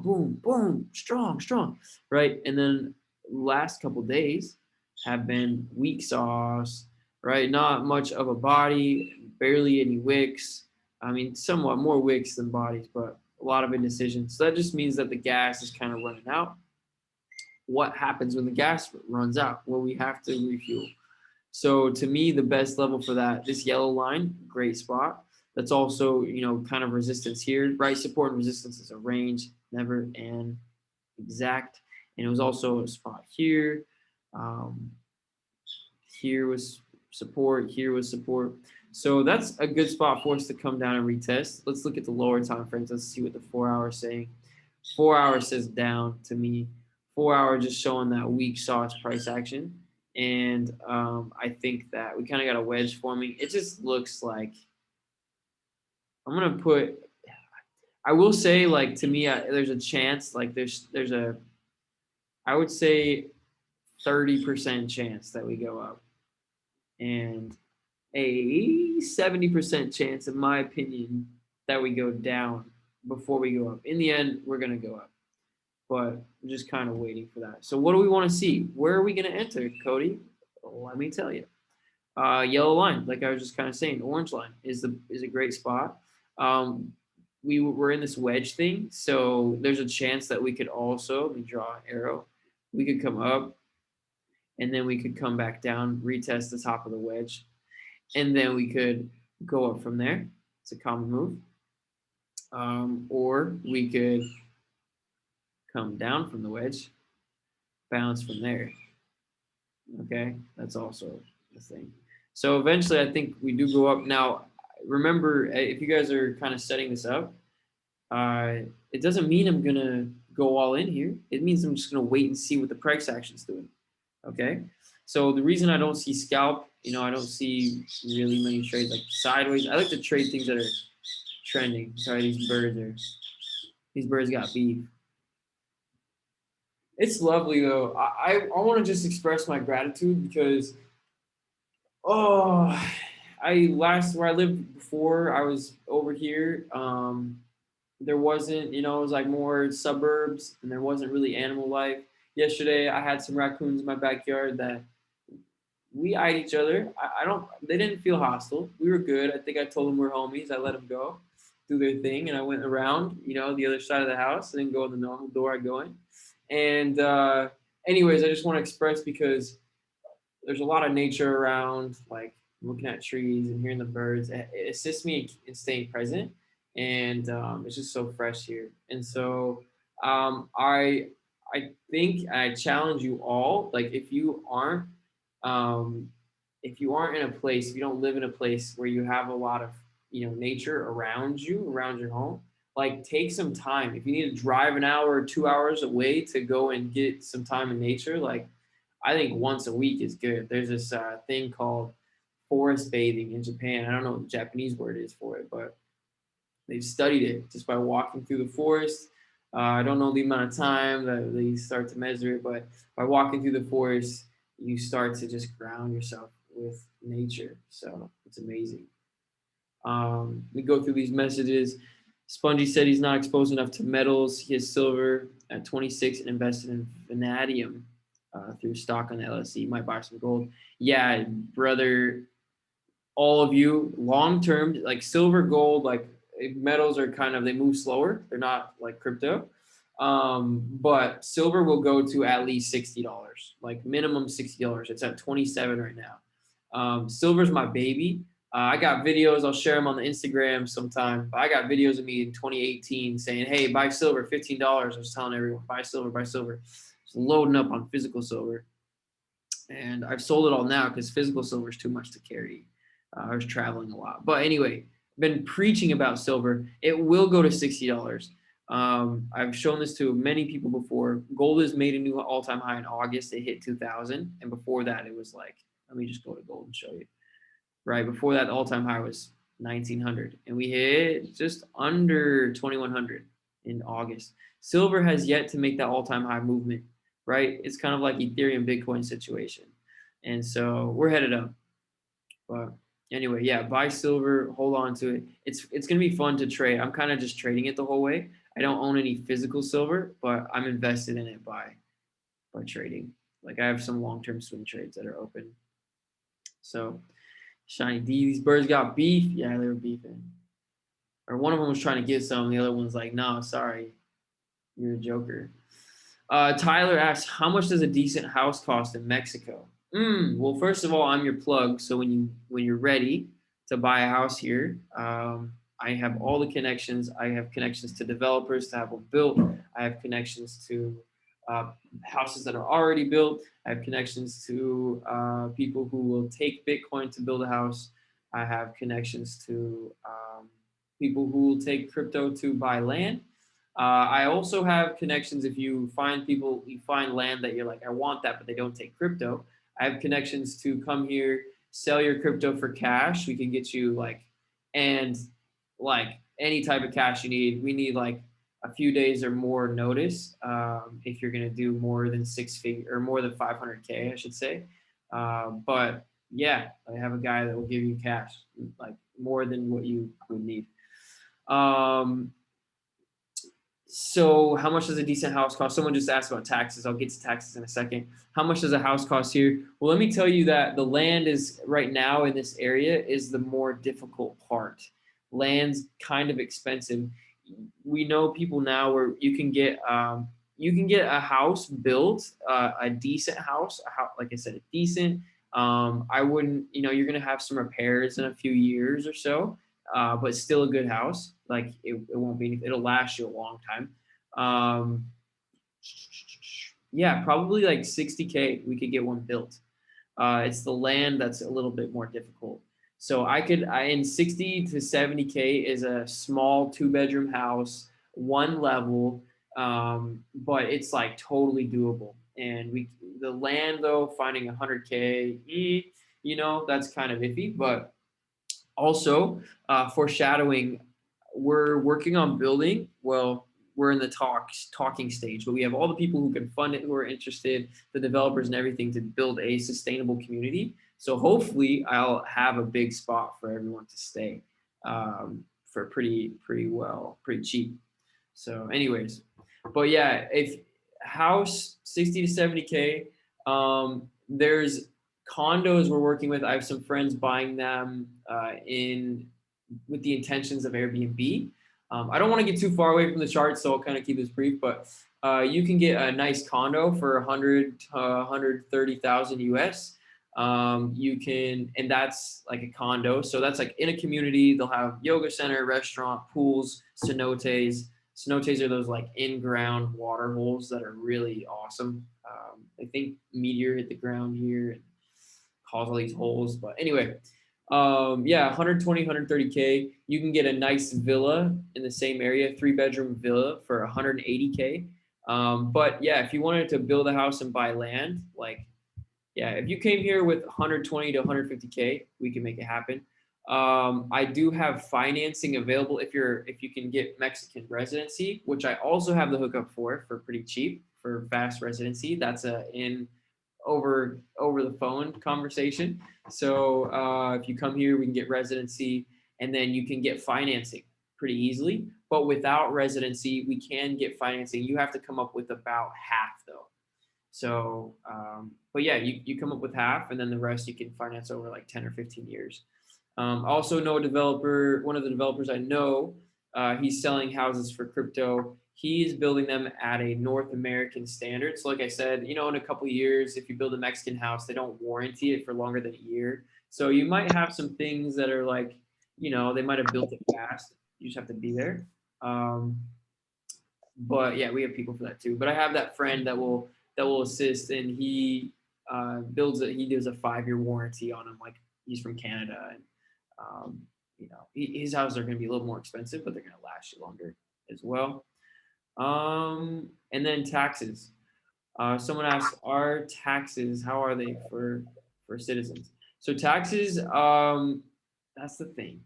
boom, boom, strong, right? And then last couple days have been weak sauce, right? Not much of a body, barely any wicks. I mean, somewhat more wicks than bodies, but a lot of indecision. So that just means that the gas is kind of running out. What happens when the gas runs out? Well, we have to refuel. So to me, the best level for that, this yellow line, great spot. That's also, kind of resistance here, right? Support and resistance is a range, never an exact. And it was also a spot here. Here was support, here was support. So that's a good spot for us to come down and retest. Let's look at the lower time frames. Let's see what the 4 hour is saying. 4 hour says down to me. 4 hour just showing that weak sauce price action. And I think that we kind of got a wedge forming. It just looks like I'm gonna put. I will say, like to me, there's a chance. Like there's a, I would say, 30% chance that we go up, and a 70% chance, in my opinion, that we go down before we go up. In the end, we're gonna go up, but I'm just kind of waiting for that. So what do we want to see? Where are we gonna enter, Cody? Let me tell you. Yellow line, like I was just kind of saying, orange line is a great spot. We're in this wedge thing, so there's a chance that we could also, let me draw an arrow, we could come up and then we could come back down, retest the top of the wedge, and then we could go up from there. It's a common move. Or we could come down from the wedge, bounce from there. Okay, that's also the thing. So eventually, I think we do go up. Now, remember, if you guys are kind of setting this up, it doesn't mean I'm gonna go all in here. It means I'm just gonna wait and see what the price action's doing. Okay. So the reason I don't see scalp, I don't see really many trades like sideways. I like to trade things that are trending. Sorry, these birds got beef. It's lovely though. I want to just express my gratitude because oh, I last where I lived before I was over here. There wasn't, you know, it was like more suburbs and there wasn't really animal life. Yesterday, I had some raccoons in my backyard that we eyed each other. I don't, they didn't feel hostile. We were good. I think I told them we're homies. I let them go do their thing and I went around, you know, the other side of the house. I didn't go in the normal door I go in. And, anyways, I just want to express because there's a lot of nature around, like looking at trees and hearing the birds. It assists me in staying present, and it's just so fresh here. And so I think I challenge you all, like um, if you aren't in a place, if you don't live in a place where you have a lot of nature around you, around your home, like take some time. If you need to drive an hour or 2 hours away to go and get some time in nature, like I think once a week is good. There's this thing called forest bathing in Japan. I don't know what the Japanese word is for it, but they've studied it just by walking through the forest. I don't know the amount of time that they start to measure it, but by walking through the forest, you start to just ground yourself with nature. So it's amazing. We go through these messages. Spongy said he's not exposed enough to metals. He has silver at 26 and invested in vanadium through stock on the LSE. Might buy some gold. Yeah, brother, all of you, long term, like silver, gold, like metals are kind of, they move slower. They're not like crypto. But silver will go to at least $60, like minimum $60. It's at 27 right now. Silver's my baby. I got videos. I'll share them on the Instagram sometime. But I got videos of me in 2018 saying, "Hey, buy silver, $15." I was telling everyone, "Buy silver, buy silver." Just loading up on physical silver, and I've sold it all now because physical silver is too much to carry. I was traveling a lot, but anyway, been preaching about silver. It will go to $60. I've shown this to many people before. Gold has made a new all-time high in August. It hit 2,000, and before that, it was like, let me just go to gold and show you. Right before that, the all-time high was 1,900, and we hit just under 2,100 in August. Silver has yet to make that all-time high movement. Right, it's kind of like Ethereum Bitcoin situation, and so we're headed up. But anyway, yeah, buy silver, hold on to it. It's gonna be fun to trade. I'm kind of just trading it the whole way. I don't own any physical silver, but I'm invested in it by trading. Like I have some long-term swing trades that are open. So Shiny D, these birds got beef. Yeah, they were beefing. Or one of them was trying to get some. The other one's like, no, sorry, you're a joker. Tyler asks, how much does a decent house cost in Mexico? Well, first of all, I'm your plug. So when you're ready to buy a house here, I have all the connections. I have connections to developers to have them built. I have connections to houses that are already built. I have connections to people who will take Bitcoin to build a house. I have connections to people who will take crypto to buy land. I also have connections. If you find land that you're like, I want that, but they don't take crypto. I have connections to come here, sell your crypto for cash. We can get you and any type of cash you need. We need like a few days or more notice if you're gonna do more than 6 figure or more than 500K, I should say. But yeah, I have a guy that will give you cash, like more than what you would need. So how much does a decent house cost? Someone just asked about taxes. I'll get to taxes in a second. How much does a house cost here? Well, let me tell you that the land is right now in this area is the more difficult part. Land's kind of expensive. We know people now where you can get a house built, a decent house, like I said, a decent. I wouldn't, you're gonna have some repairs in a few years or so, but still a good house. Like it won't be, it'll last you a long time. Yeah, probably like 60K. We could get one built. It's the land that's a little bit more difficult. So in 60 to 70K is a small 2-bedroom house, one level, but it's like totally doable. And the land though, finding 100K, that's kind of iffy. But also foreshadowing, we're working on building. Well, we're in the talking stage, but we have all the people who can fund it, who are interested, the developers and everything to build a sustainable community. So hopefully I'll have a big spot for everyone to stay for pretty cheap. So anyways, but yeah, if house 60 to 70K, there's condos we're working with. I have some friends buying them in with the intentions of Airbnb. I don't want to get too far away from the chart, so I'll kind of keep this brief, but you can get a nice condo for 100 to 130,000 US. You can, and that's like a condo. So that's like in a community, they'll have yoga center, restaurant, pools, cenotes. Cenotes are those like in-ground water holes that are really awesome. I think meteor hit the ground here and caused all these holes. But anyway, yeah, 120, 130K. You can get a nice villa in the same area, 3-bedroom villa for 180K. But yeah, if you wanted to build a house and buy land, like, yeah, if you came here with 120 to 150K, we can make it happen. I do have financing available if you can get Mexican residency, which I also have the hookup for pretty cheap for fast residency. That's a in over the phone conversation. So if you come here, we can get residency, and then you can get financing pretty easily. But without residency, we can get financing. You have to come up with about half though. So, but yeah, you come up with half, and then the rest you can finance over like 10 or 15 years. Also know a developer, one of the developers I know, he's selling houses for crypto. He's building them at a North American standard. So like I said, in a couple of years, if you build a Mexican house, they don't warranty it for longer than a year. So you might have some things that are like, they might have built it fast. You just have to be there. But yeah, we have people for that too. But I have that friend that will assist, and he he does a 5-year warranty on them. Like, he's from Canada, and his houses are going to be a little more expensive, but they're going to last you longer as well. And then taxes. Someone asked, are taxes, how are they for citizens? So taxes, that's the thing.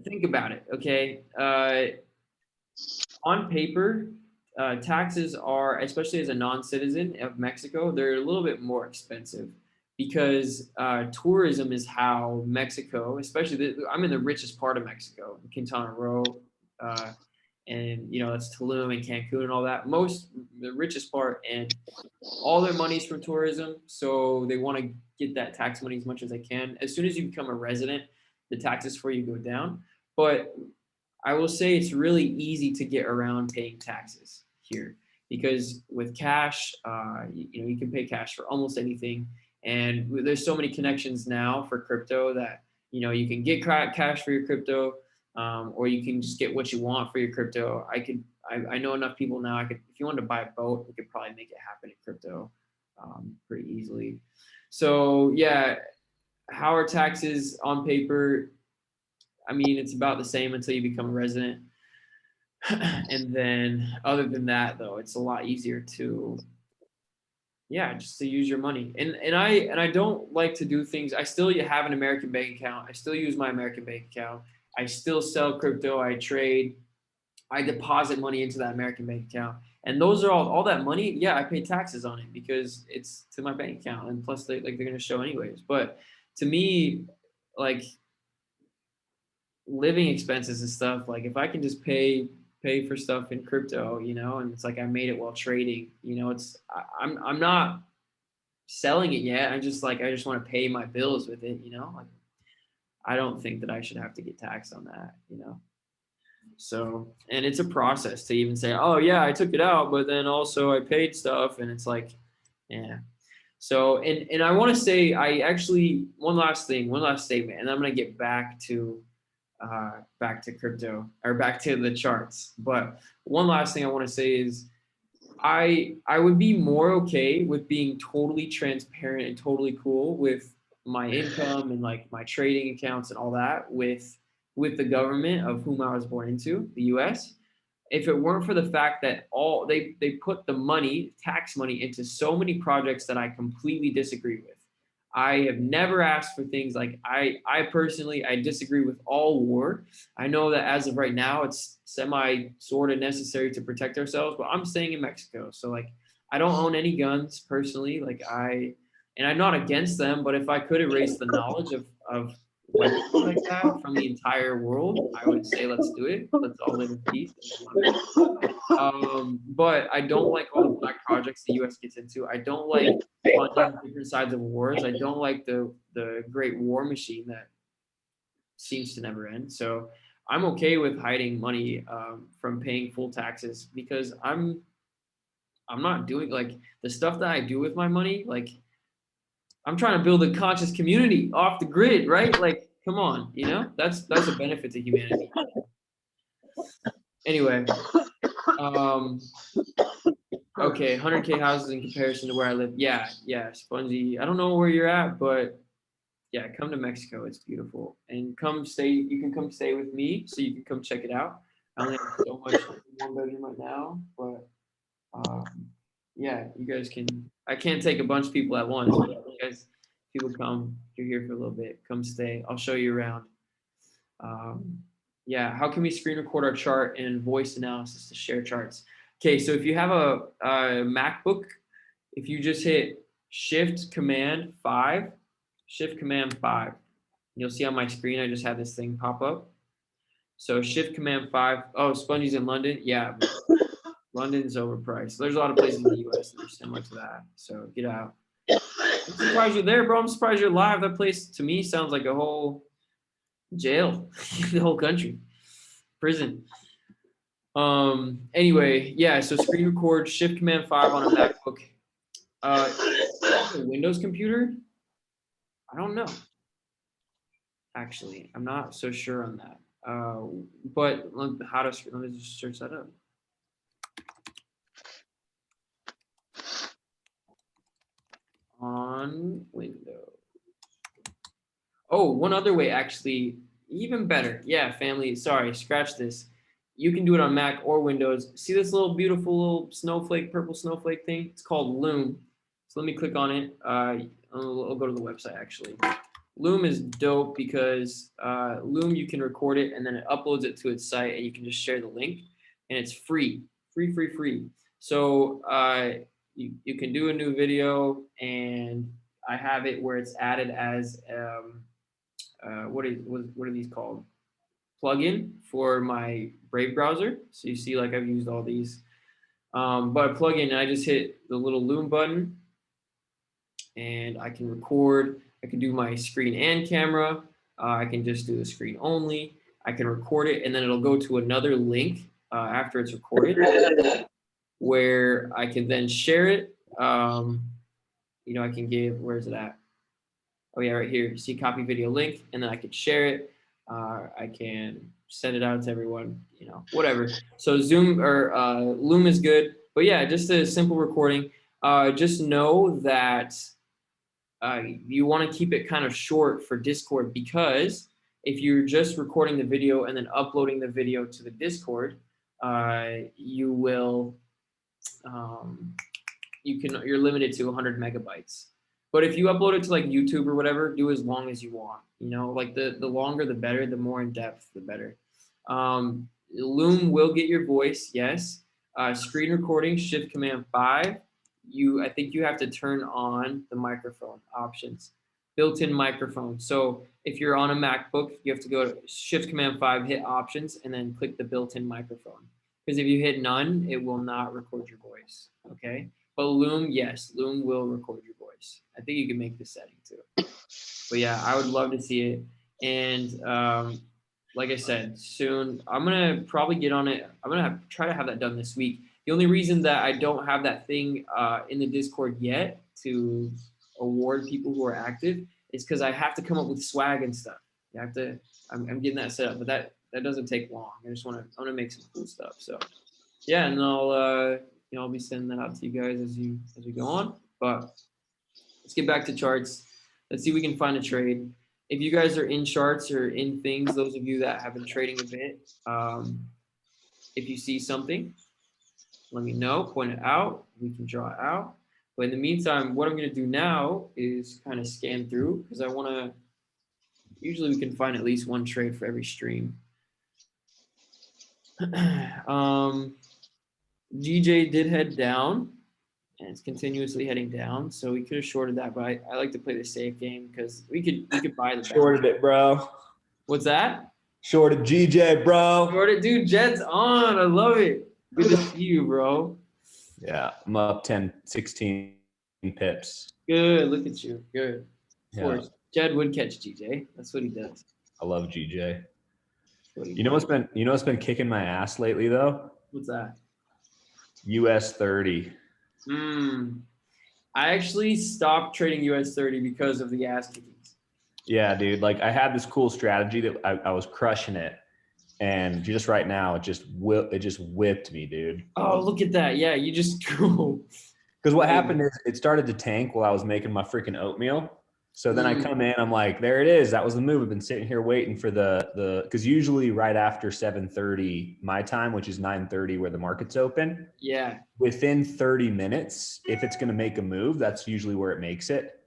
Think about it, okay? On paper, taxes are, especially as a non-citizen of Mexico, they're a little bit more expensive because tourism is how Mexico, especially I'm in the richest part of Mexico, Quintana Roo, and that's Tulum and Cancun and all that. The richest part, and all their money's from tourism, so they want to get that tax money as much as they can. As soon as you become a resident, the taxes for you go down. But I will say it's really easy to get around paying taxes here because with cash, you can pay cash for almost anything. And there's so many connections now for crypto that, you can get cash for your crypto, or you can just get what you want for your crypto. I know enough people now. If you wanted to buy a boat, we could probably make it happen in crypto pretty easily. So yeah, how are taxes on paper? I mean, it's about the same until you become a resident. And then other than that, though, it's a lot easier to, just to use your money. And I don't like to do things. I still have an American bank account. I still use my American bank account. I still sell crypto. I trade. I deposit money into that American bank account. And those are all that money. Yeah, I pay taxes on it because it's to my bank account. And plus they're going to show anyways. But to me, like, living expenses and stuff, like if I can just pay for stuff in crypto, and it's like I made it while trading, I'm not selling it yet. I just want to pay my bills with it, like I don't think that I should have to get taxed on that, So, and it's a process to even say, oh yeah, I took it out, but then also I paid stuff, and it's like, yeah. So, and I want to say, one last statement, and I'm going to get back to crypto, or back to the charts. But one last thing I want to say is I would be more okay with being totally transparent and totally cool with my income and like my trading accounts and all that with the government of whom I was born into, the US, if it weren't for the fact that they put the tax money into so many projects that I completely disagree with. I have never asked for things like I personally, I disagree with all war. I know that as of right now, it's semi sort of necessary to protect ourselves, but I'm staying in Mexico. So like, I don't own any guns personally. And I'm not against them, but if I could erase the knowledge of weapons like that from the entire world, I would say, let's do it. Let's all live in peace. But I don't like all the black projects the U.S. gets into. I don't like funding different sides of wars. I don't like the great war machine that seems to never end. So I'm okay with hiding money from paying full taxes because I'm not doing like the stuff that I do with my money. Like I'm trying to build a conscious community off the grid, right? Like, come on, that's a benefit to humanity. Anyway, um, okay, 100K houses in comparison to where I live. Yeah, yeah, Spongy. I don't know where you're at, but yeah, come to Mexico. It's beautiful. And come stay. You can come stay with me, so you can come check it out. I only have so much one bedroom right now, but yeah, you guys can. I can't take a bunch of people at once, but you guys, people come. You're here for a little bit. Come stay. I'll show you around. Um, yeah, how can we screen record our chart and voice analysis to share charts? Okay, so if you have a MacBook, if you just hit Shift Command 5, Shift Command 5, you'll see on my screen I just had this thing pop up. So Shift Command 5. Oh, Spongy's in London. Yeah, but London's overpriced. There's a lot of places in the US that are similar to that. So get out. I'm surprised you're there, bro. I'm surprised you're live. That place to me sounds like a whole jail, the whole country, prison. Anyway, yeah, so screen record, Shift Command 5 on a MacBook. A Windows computer? I don't know. Actually, I'm not so sure on that. But how to let me just search that up. On Windows. Oh, one other way, actually, even better. Yeah, family. Sorry, scratch this. You can do it on Mac or Windows. See this little beautiful little snowflake, purple snowflake thing? It's called Loom. So let me click on it. I'll go to the website actually. Loom is dope because Loom, you can record it and then it uploads it to its site and you can just share the link and it's free. Free. So you can do a new video and I have it where it's added as what are these called? Plugin for my Brave browser. So you see, like I've used all these, but plugin. I just hit the little Loom button, and I can record. I can do my screen and camera. I can just do the screen only. I can record it, and then it'll go to another link after it's recorded, where I can then share it. I can give. Where is it at? Oh yeah, right here. See copy video link, and then I can share it. I can send it out to everyone, whatever. So Zoom or Loom is good, but yeah, just a simple recording. Just know that you want to keep it kind of short for Discord because if you're just recording the video and then uploading the video to the Discord, you will you're limited to 100 megabytes. But if you upload it to like YouTube or whatever, do as long as you want. Like the longer the better, the more in depth the better. Loom will get your voice, yes. Screen recording, Shift Command 5. I think you have to turn on the microphone options, built-in microphone. So if you're on a MacBook, you have to go to Shift Command 5, hit options, and then click the built-in microphone. Because if you hit none, it will not record your voice. Okay. But Loom, yes, Loom will record your voice. I think you can make this setting too. But yeah, I would love to see it. And like I said, soon I'm gonna probably get on it. I'm gonna try to have that done this week. The only reason that I don't have that thing in the Discord yet to award people who are active is because I have to come up with swag and stuff. You have to. I'm getting that set up, but that doesn't take long. I want to make some cool stuff. So yeah, and I'll be sending that out to you guys as we go on. But let's get back to charts. Let's see if we can find a trade. If you guys are in charts or in things, those of you that have been trading a bit, if you see something, let me know, point it out. We can draw it out. But in the meantime, what I'm going to do now is kind of scan through because I want to. Usually, we can find at least one trade for every stream. GJ did head down, and it's continuously heading down. So we could have shorted that, but I like to play the safe game because we could buy the shorted it, bro. What's that? Shorted GJ, bro. Shorted, dude. Jed's on. I love it. Good to see you, bro. Yeah, I'm up 10, 16 pips. Good. Look at you. Good. Of Yeah. course, Jed would catch GJ. That's what he does. I love GJ. You know what's been kicking my ass lately though? What's that? US 30. I actually stopped trading US 30 because of the ass kickings. Yeah, dude. Like I had this cool strategy that I was crushing it, and just right now it just whipped me, dude. Oh, look at that! Yeah, you just go. Because what happened is it started to tank while I was making my freaking oatmeal. So then I come in, I'm like, there it is. That was the move. I've been sitting here waiting for because usually right after 7:30 my time, which is 9:30 where the market's open. Yeah. Within 30 minutes, if it's going to make a move, that's usually where it makes it.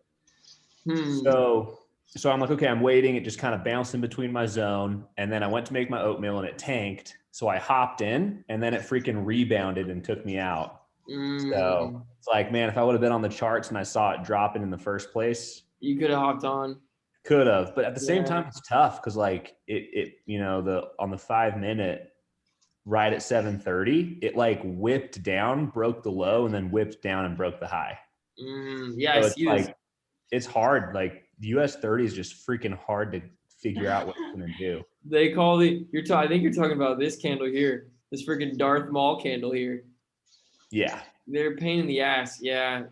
So I'm like, okay, I'm waiting. It just kind of bounced in between my zone. And then I went to make my oatmeal and it tanked. So I hopped in and then it freaking rebounded and took me out. So it's like, man, if I would have been on the charts and I saw it dropping in the first place, you could have hopped on. Could have, but at the same time, it's tough because like it on the 5 minute right at 7:30, it like whipped down, broke the low, and then whipped down and broke the high. Yeah, so I see this. It's hard. Like the US 30 is just freaking hard to figure out what it's gonna do. They call I think you're talking about this candle here, this freaking Darth Maul candle here. Yeah. They're a pain in the ass. Yeah.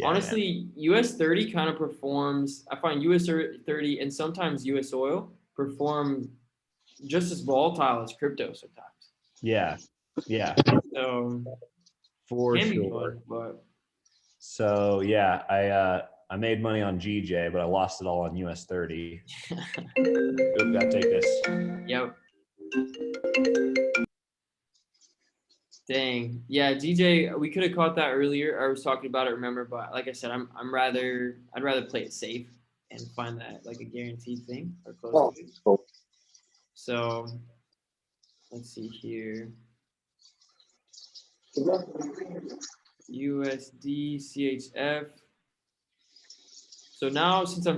Honestly, man. US 30 kind of performs. I find US 30 and sometimes US oil perform just as volatile as crypto sometimes. Yeah. Yeah. So for sure. But so yeah, I made money on GJ, but I lost it all on US 30. Oop, gotta take this. Yep. Dang. Yeah, GJ, we could have caught that earlier. I was talking about it, remember, but like I said, I'd rather play it safe and find that like a guaranteed thing or close to it. So let's see here. USD CHF. So now since I'm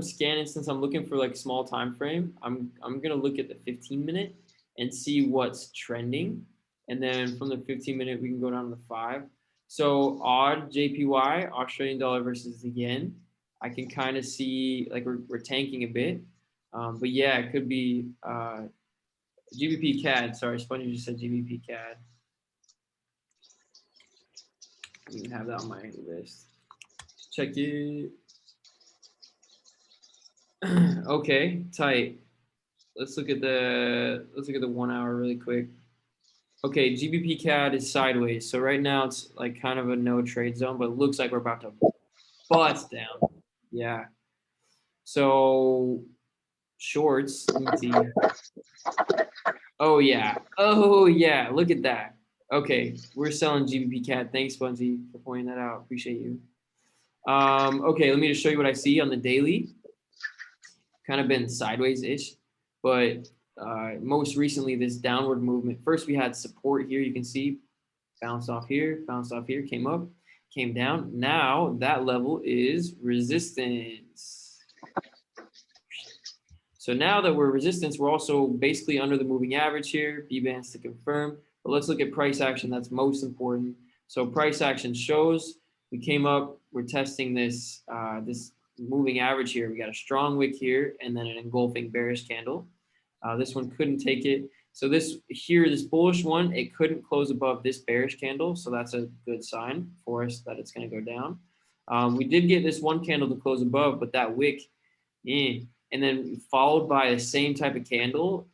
looking for like small time frame, I'm gonna look at the 15-minute and see what's trending. And then from the 15-minute, we can go down to the 5. So odd JPY, Australian dollar versus the yen. I can kind of see like we're tanking a bit. But yeah, it could be GBP CAD. Sorry, Spongy just said GBP CAD. I don't even have that on my list. Check it. Okay, tight. Let's look at the 1 hour really quick. Okay, GBP CAD is sideways. So right now it's like kind of a no trade zone, but it looks like we're about to bust down. Yeah. So shorts, let me see. Oh yeah. Look at that. Okay, we're selling GBP CAD. Thanks, Spongy, for pointing that out. Appreciate you. Okay, let me just show you what I see on the daily. Kind of been sideways-ish, but most recently this downward movement. First we had support here. You can see bounced off here, came up, came down. Now that level is resistance. So now that we're resistance, we're also basically under the moving average here. B-bands to confirm. But let's look at price action. That's most important. So price action shows we came up. We're testing this this moving average here. We got a strong wick here and then an engulfing bearish candle. This one couldn't take it. So this bullish one, it couldn't close above this bearish candle. So that's a good sign for us that it's going to go down. We did get this one candle to close above, but that wick, and then followed by the same type of candle,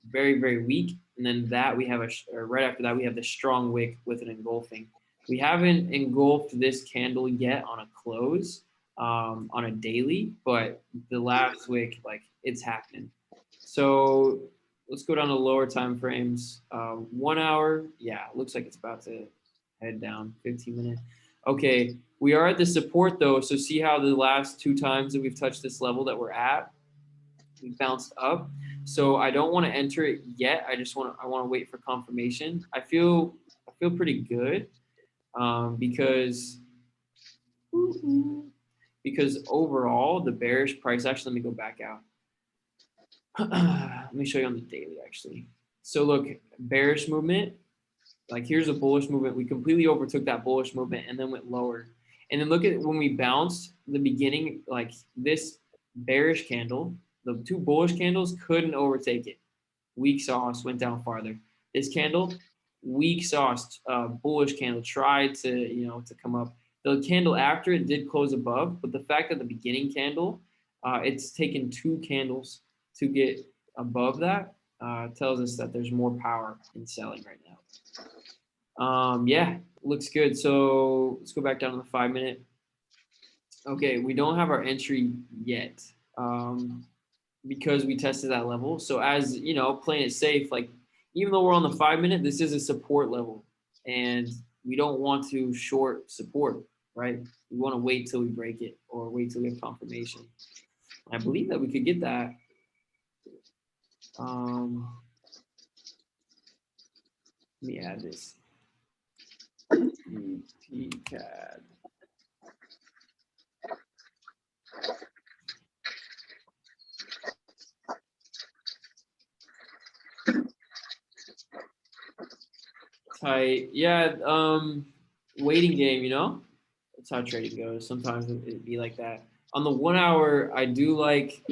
very, very weak. And then right after that, we have the strong wick with an engulfing. We haven't engulfed this candle yet on a close, on a daily, but the last wick, like it's happening. So let's go down to lower time frames. 1 hour, yeah, looks like it's about to head down. 15-minute. Okay, we are at the support though. So see how the last 2 times that we've touched this level that we're at, we bounced up. So I don't want to enter it yet. I want to wait for confirmation. I feel pretty good because overall the bearish price, actually, let me go back out. Let me show you on the daily actually. So look, bearish movement, like here's a bullish movement. We completely overtook that bullish movement and then went lower. And then look at when we bounced the beginning, like this bearish candle, the 2 bullish candles couldn't overtake it. Weak sauce, went down farther. This candle, weak sauce, bullish candle, tried to come up. The candle after it did close above, but the fact that the beginning candle, it's taken 2 candles to get above that, tells us that there's more power in selling right now. Yeah, looks good. So let's go back down to the 5-minute. Okay, we don't have our entry yet because we tested that level. So as you know, playing it safe, like even though we're on the 5-minute, this is a support level, and we don't want to short support, right? We want to wait till we break it or wait till we have confirmation. I believe that we could get that. Let me add this. PCAD. Tight. Yeah, waiting game, you know? That's how trading goes. Sometimes it'd be like that. On the 1 hour, I do like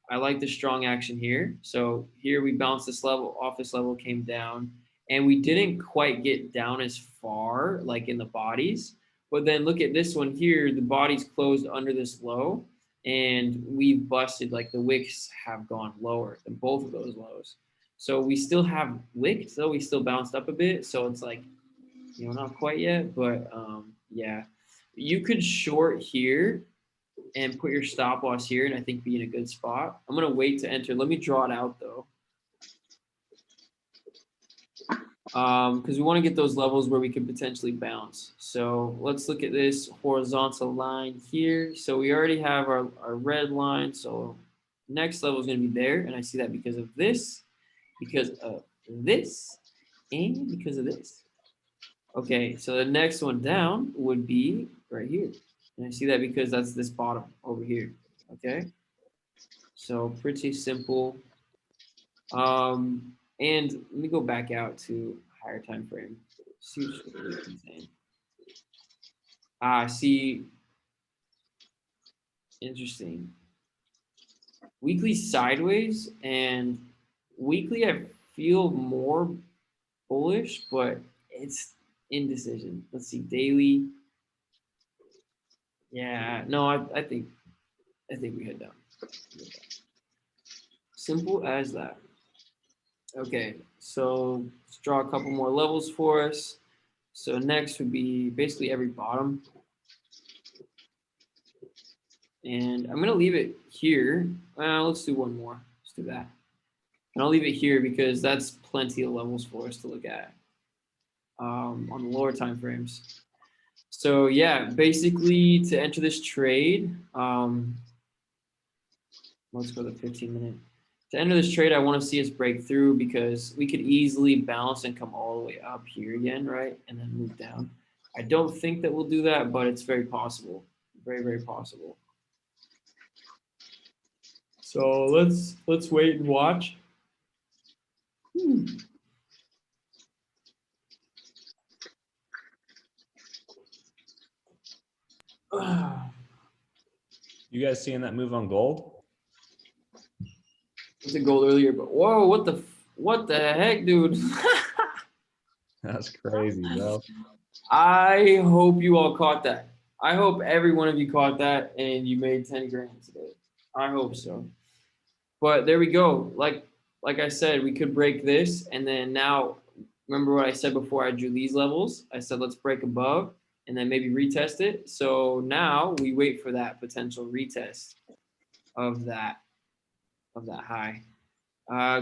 I like the strong action here. So here we bounced this level off this level, came down, and we didn't quite get down as far, like in the bodies. But then look at this one here. The bodies closed under this low, and we busted, like the wicks have gone lower than both of those lows. So we still have wicked, so we still bounced up a bit. So it's like, not quite yet, but yeah. You could short here and put your stop loss here, and I think be in a good spot. I'm gonna wait to enter. Let me draw it out though, because we want to get those levels where we could potentially bounce. So let's look at this horizontal line here. So we already have our red line. So next level is gonna be there, and I see that because of this, and because of this. Okay, so the next one down would be right here. And I see that because that's this bottom over here. Okay, so pretty simple. And let me go back out to higher time frame. See what's really insane. See, interesting. Weekly sideways, and weekly I feel more bullish, but it's indecision. Let's see, daily. Yeah, no, I think we head down. Simple as that. Okay, so let's draw a couple more levels for us. So next would be basically every bottom. And I'm gonna leave it here. Let's do one more. Let's do that. And I'll leave it here because that's plenty of levels for us to look at on the lower time frames. So yeah, basically to enter this trade, let's go to 15-minute. To enter this trade, I want to see us break through because we could easily bounce and come all the way up here again, right? And then move down. I don't think that we'll do that, but it's very possible. Very, very possible. So let's wait and watch. You guys seeing that move on gold? It's a gold earlier, but whoa, what the heck, dude? That's crazy, bro. I hope you all caught that. I hope every one of you caught that and you made 10 grand today. I hope so. But there we go. Like I said, we could break this, and then now, remember what I said before I drew these levels? I said let's break above and then maybe retest it. So now we wait for that potential retest of that high.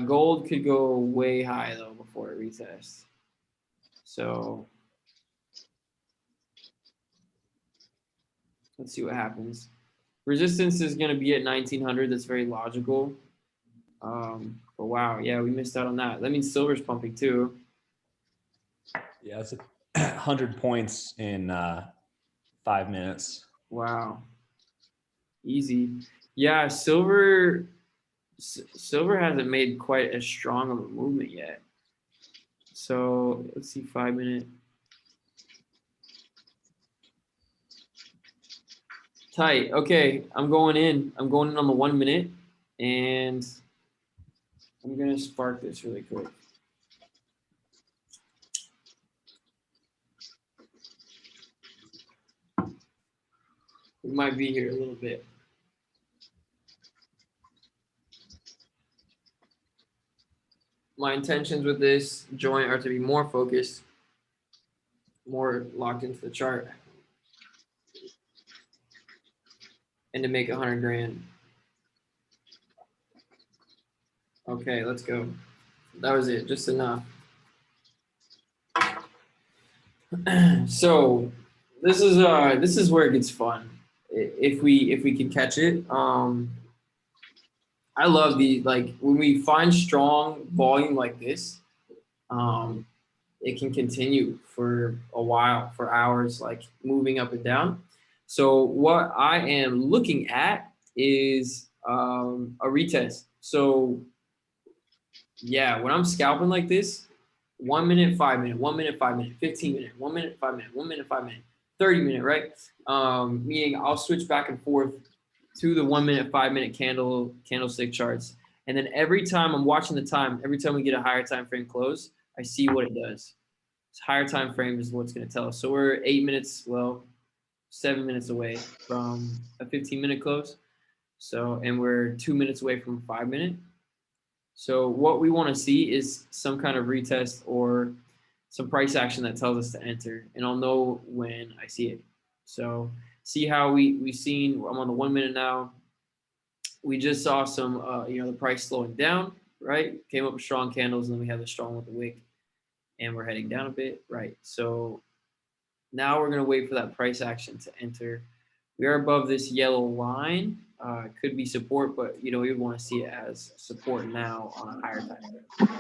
Gold could go way high though before it retests. So Let's see what happens. Resistance is going to be at 1900. That's very logical. But wow, yeah, we missed out on that. That means silver's pumping too. Yeah, it's 100 points in 5 minutes. Wow, easy. Yeah, silver hasn't made quite as strong of a movement yet. So let's see, 5 minute. Tight. Okay, I'm going in. I'm going in on the 1 minute, and I'm gonna spark this really quick. We might be here a little bit. My intentions with this joint are to be more focused, more locked into the chart, and to make 100 grand. Okay, let's go. That was it, just enough. So this is where it gets fun. If we can catch it. I love when we find strong volume like this, it can continue for a while, for hours, like moving up and down. So what I am looking at is a retest. So yeah, when I'm scalping like this, 1 minute, 5 minute, 1 minute, 5 minute, 15 minute, 1 minute, 5 minute, 1 minute, 5 minute, 30 minute, right? Meaning I'll switch back and forth to the 1 minute, 5 minute candlestick charts. And then every time I'm watching the time, every time we get a higher time frame close, I see what it does. This higher time frame is what's going to tell us. So we're 7 minutes away from a 15-minute close. So, and we're 2 minutes away from a 5 minute. So what we want to see is some kind of retest or some price action that tells us to enter, and I'll know when I see it. So see how we've seen. I'm on the 1 minute now. We just saw some, the price slowing down, right? Came up with strong candles, and then we have the strong with the wick, and we're heading down a bit, right? So now we're gonna wait for that price action to enter. We are above this yellow line. Could be support, but we would want to see it as support now on a higher time frame.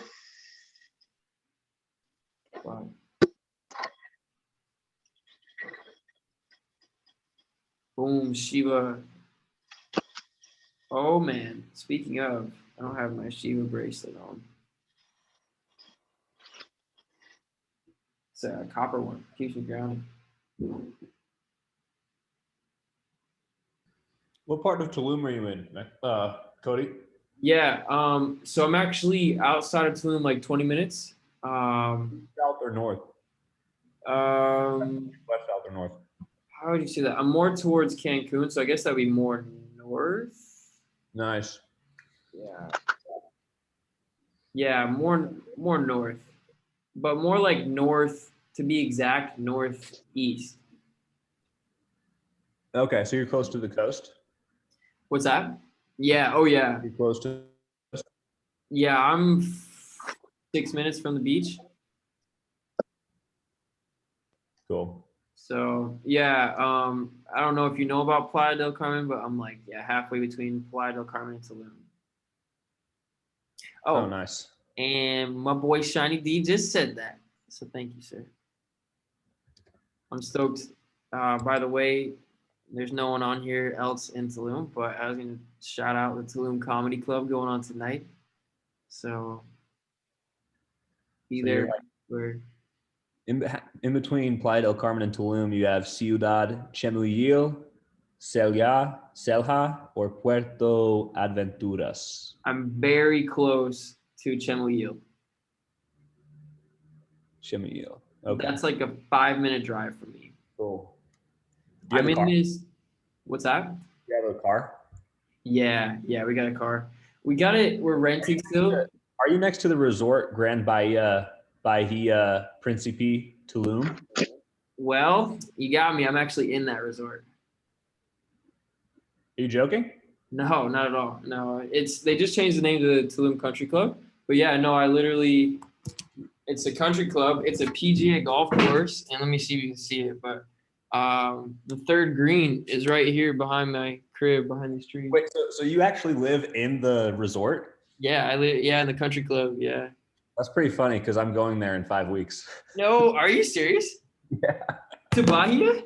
Wow. Boom, Shiba. Oh man, speaking of, I don't have my Shiba bracelet on. It's a copper one, keeps me grounded. What part of Tulum are you in, Cody? Yeah, so I'm actually outside of Tulum like 20 minutes. South or north? West, south, or north? How would you say that? I'm more towards Cancun, so I guess that'd be more north. Nice. Yeah. Yeah, more north, but more like north, to be exact, northeast. Okay, so you're close to the coast? What's that? Yeah. Oh yeah. You're close to. Yeah, I'm 6 minutes from the beach. Cool. So yeah, I don't know if you know about Playa del Carmen, but I'm like halfway between Playa del Carmen and Tulum. Oh, nice. And my boy Shiny D just said that, so thank you, sir. I'm stoked. By the way, there's no one on here else in Tulum, but I was gonna shout out the Tulum Comedy Club going on tonight. So be there. In between Playa del Carmen and Tulum, you have Ciudad Chemuyil, Celja, or Puerto Aventuras. I'm very close to Chemuyil. Chemuyil. Okay. That's like a 5-minute drive from me. Cool. I'm in this. What's that? You have a car? Yeah, we got a car. We got it. We're renting still. Are you next to the resort Grand Bahia Principe Tulum? Well, you got me. I'm actually in that resort. Are you joking? No, not at all. No, they just changed the name to the Tulum Country Club. But yeah, no, it's a country club. It's a PGA golf course, and let me see if you can see it. But The third green is right here behind my crib, behind these trees. Wait, so you actually live in the resort? Yeah, I live. Yeah, in the country club. Yeah. That's pretty funny because I'm going there in 5 weeks. No, are you serious? Yeah. To Bahia?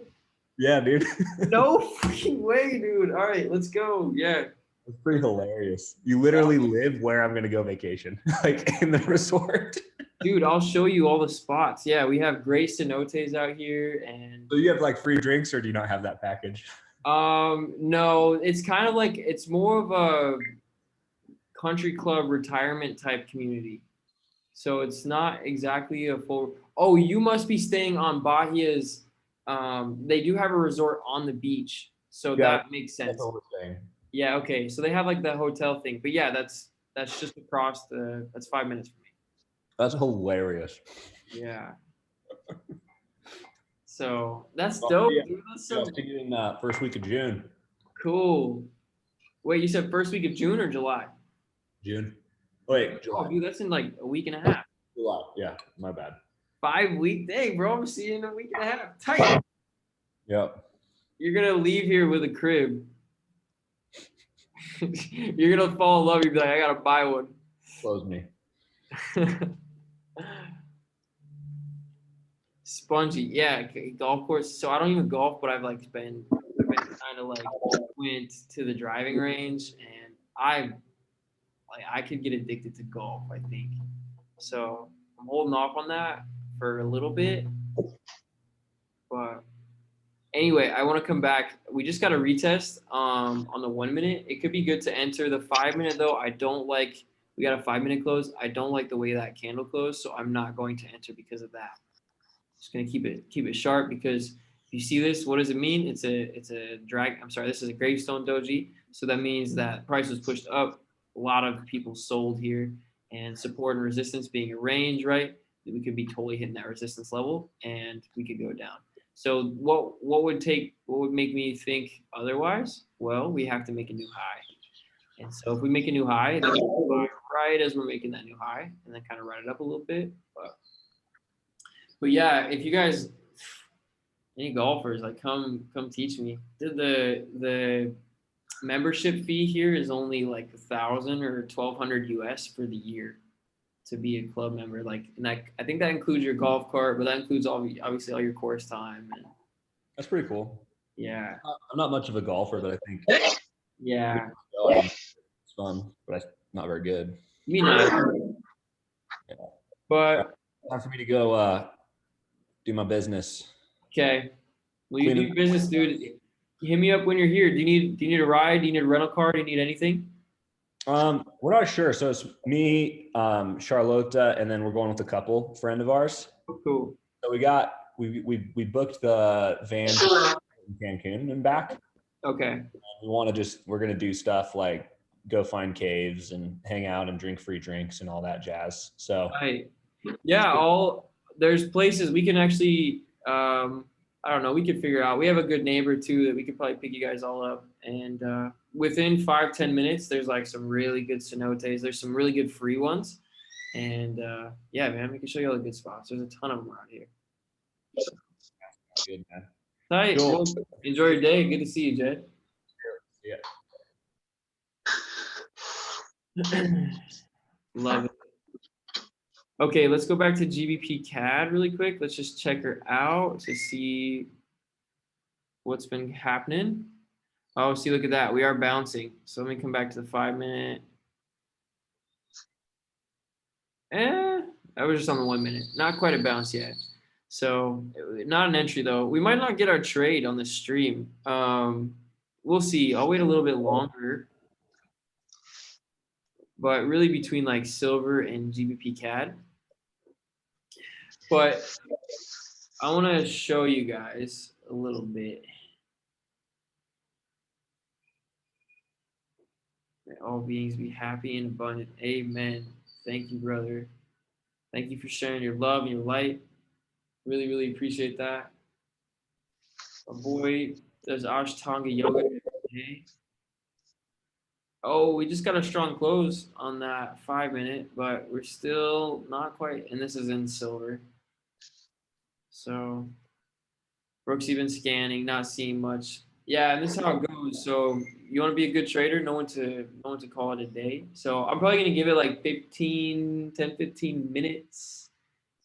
Yeah, dude. No freaking way, dude. All right, let's go. Yeah. It's pretty hilarious. You literally live where I'm gonna go vacation, like in the resort. Dude, I'll show you all the spots. Yeah, we have great cenotes out here, and So you have like free drinks, or do you not have that package? no, it's kind of like it's more of a country club retirement type community. So it's not exactly a full. Oh, you must be staying on Bahia's. They do have a resort on the beach, so Yeah, that makes that's sense. what we're saying. Yeah, okay. So they have like the hotel thing, but yeah, that's just across the. That's 5 minutes from me. That's hilarious. Yeah. So that's Oh, dope, yeah. dude. That's Yeah, so I'll see you in first week of June. cool. Wait, you said first week of June or July? June. Wait, Oh, July. dude, that's in like a week and a half. July. Yeah, my bad. 5 week day, bro. I'm seeing you in a week and a half. Tight. Yep. You're gonna leave here with a crib. You're gonna fall in love. You'll be like, I gotta buy one. Close me. Spongy, yeah, golf course. So I don't even golf, but I've been kind of like went to the driving range, and I could get addicted to golf, I think. So I'm holding off on that for a little bit, but anyway, I want to come back. We just got a retest on the 1 minute. It could be good to enter the 5 minute though. I don't like we got a 5 minute close. I don't like the way that candle closed, so I'm not going to enter because of that. Just gonna keep it sharp because if you see this, what does it mean? It's a drag. I'm sorry, this is a gravestone doji. So that means that price was pushed up. A lot of people sold here, and support and resistance being a range, right? We could be totally hitting that resistance level, and we could go down. So what would make me think otherwise? Well, we have to make a new high. And so if we make a new high, then we'll buy right as we're making that new high, and then kind of run it up a little bit. But yeah, if you guys any golfers, like come teach me. The membership fee here is only like 1,000 or 1,200 US for the year to be a club member. Like, and that I think that includes your golf cart, but that includes obviously all your course time. And That's pretty cool. yeah, I'm not much of a golfer, but I think yeah, it's fun, but I'm not very good. me neither. Yeah. But Time for me to go do my business. okay, well you do your business, dude. Hit me up when you're here. Do you need a ride? Do you need a rental car? Do you need anything? We're not sure. So it's me, Charlotta, and then we're going with a couple friend of ours. Cool. So we booked the van in Cancun and back. Okay. We're gonna do stuff like go find caves and hang out and drink free drinks and all that jazz. So Right. Yeah, there's places we can actually I don't know, we could figure out. We have a good neighbor too that we could probably pick you guys all up. And within 5-10 minutes, there's like some really good cenotes. There's some really good free ones. And yeah, man, we can show you all the good spots. There's a ton of them around here. good, man. All right. Cool. Well, enjoy your day. Good to see you, Jed. Yeah. Love it. Okay, let's go back to GBP CAD really quick. Let's just check her out to see what's been happening. Oh, see, look at that. We are bouncing. So let me come back to the 5 minute. That was just on the 1 minute. Not quite a bounce yet. So not an entry though. We might not get our trade on the stream. We'll see. I'll wait a little bit longer. But really between like silver and GBP CAD. But I want to show you guys a little bit. May all beings be happy and abundant. Amen. Thank you, brother. Thank you for sharing your love and your light. Really, really appreciate that. My boy does Ashtanga yoga every day. Oh, we just got a strong close on that 5 minute, but we're still not quite. And this is in silver. So Brooks even scanning, not seeing much. Yeah, and this is how it goes. So you want to be a good trader, know when to call it a day. So I'm probably gonna give it like 15 minutes,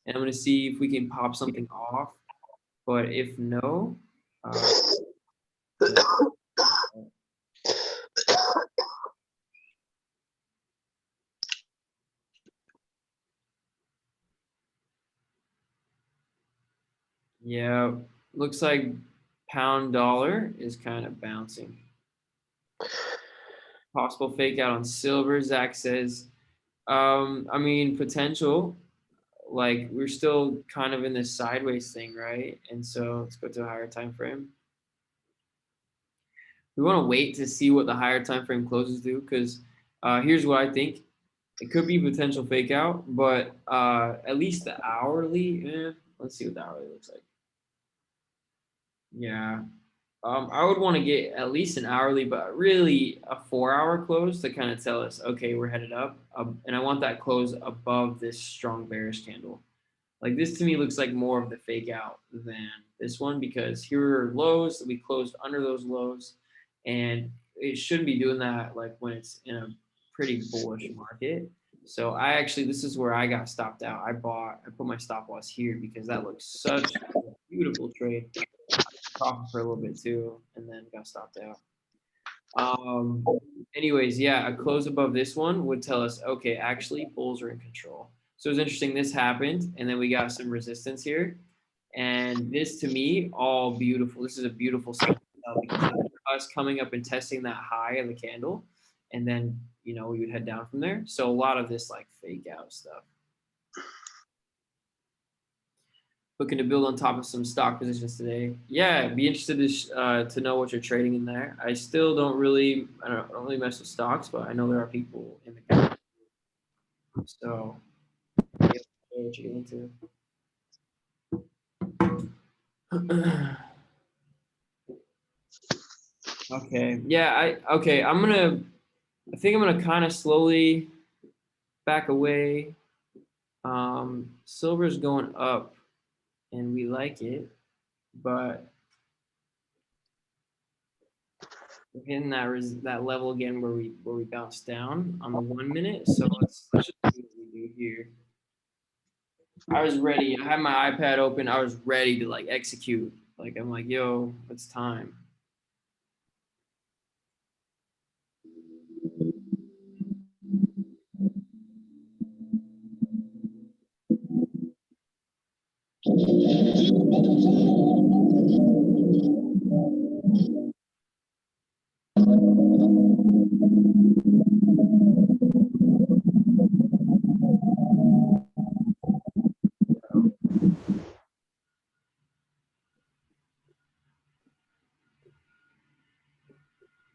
and I'm gonna see if we can pop something off. But if no, uh, yeah, looks like pound dollar is kind of bouncing. Possible fake out on silver. Zach says, I mean, potential. Like we're still kind of in this sideways thing, right? And so let's go to a higher time frame. We want to wait to see what the higher time frame closes do, because here's what I think. It could be potential fake out, but at least the hourly. Let's see what the hourly looks like. Yeah, I would want to get at least an hourly, but really a 4 hour close to kind of tell us, okay, we're headed up. And I want that close above this strong bearish candle. Like this to me looks like more of the fake out than this one, because here are lows that we closed under those lows, and it shouldn't be doing that like when it's in a pretty bullish market. So this is where I got stopped out. I put my stop loss here because that looks such a beautiful trade. Profit for a little bit too, and then got stopped out. Um, Anyways, yeah, a close above this one would tell us, okay, actually bulls are in control. So it's interesting. This happened, and then we got some resistance here. And this to me, all beautiful. This is a beautiful sign because us coming up and testing that high of the candle, and then we would head down from there. So a lot of this like fake out stuff. Looking to build on top of some stock positions today. Yeah, be interested to know what you're trading in there. I still don't really mess with stocks, but I know there are people in the community. So yeah, what you're into. Okay. Yeah, I think I'm gonna kind of slowly back away. Silver's going up and we like it, but we're hitting that level again where we bounce down on the 1 minute. So let's just see what we do here. I was ready. I had my iPad open. I was ready to like execute. Like I'm like, yo, it's time.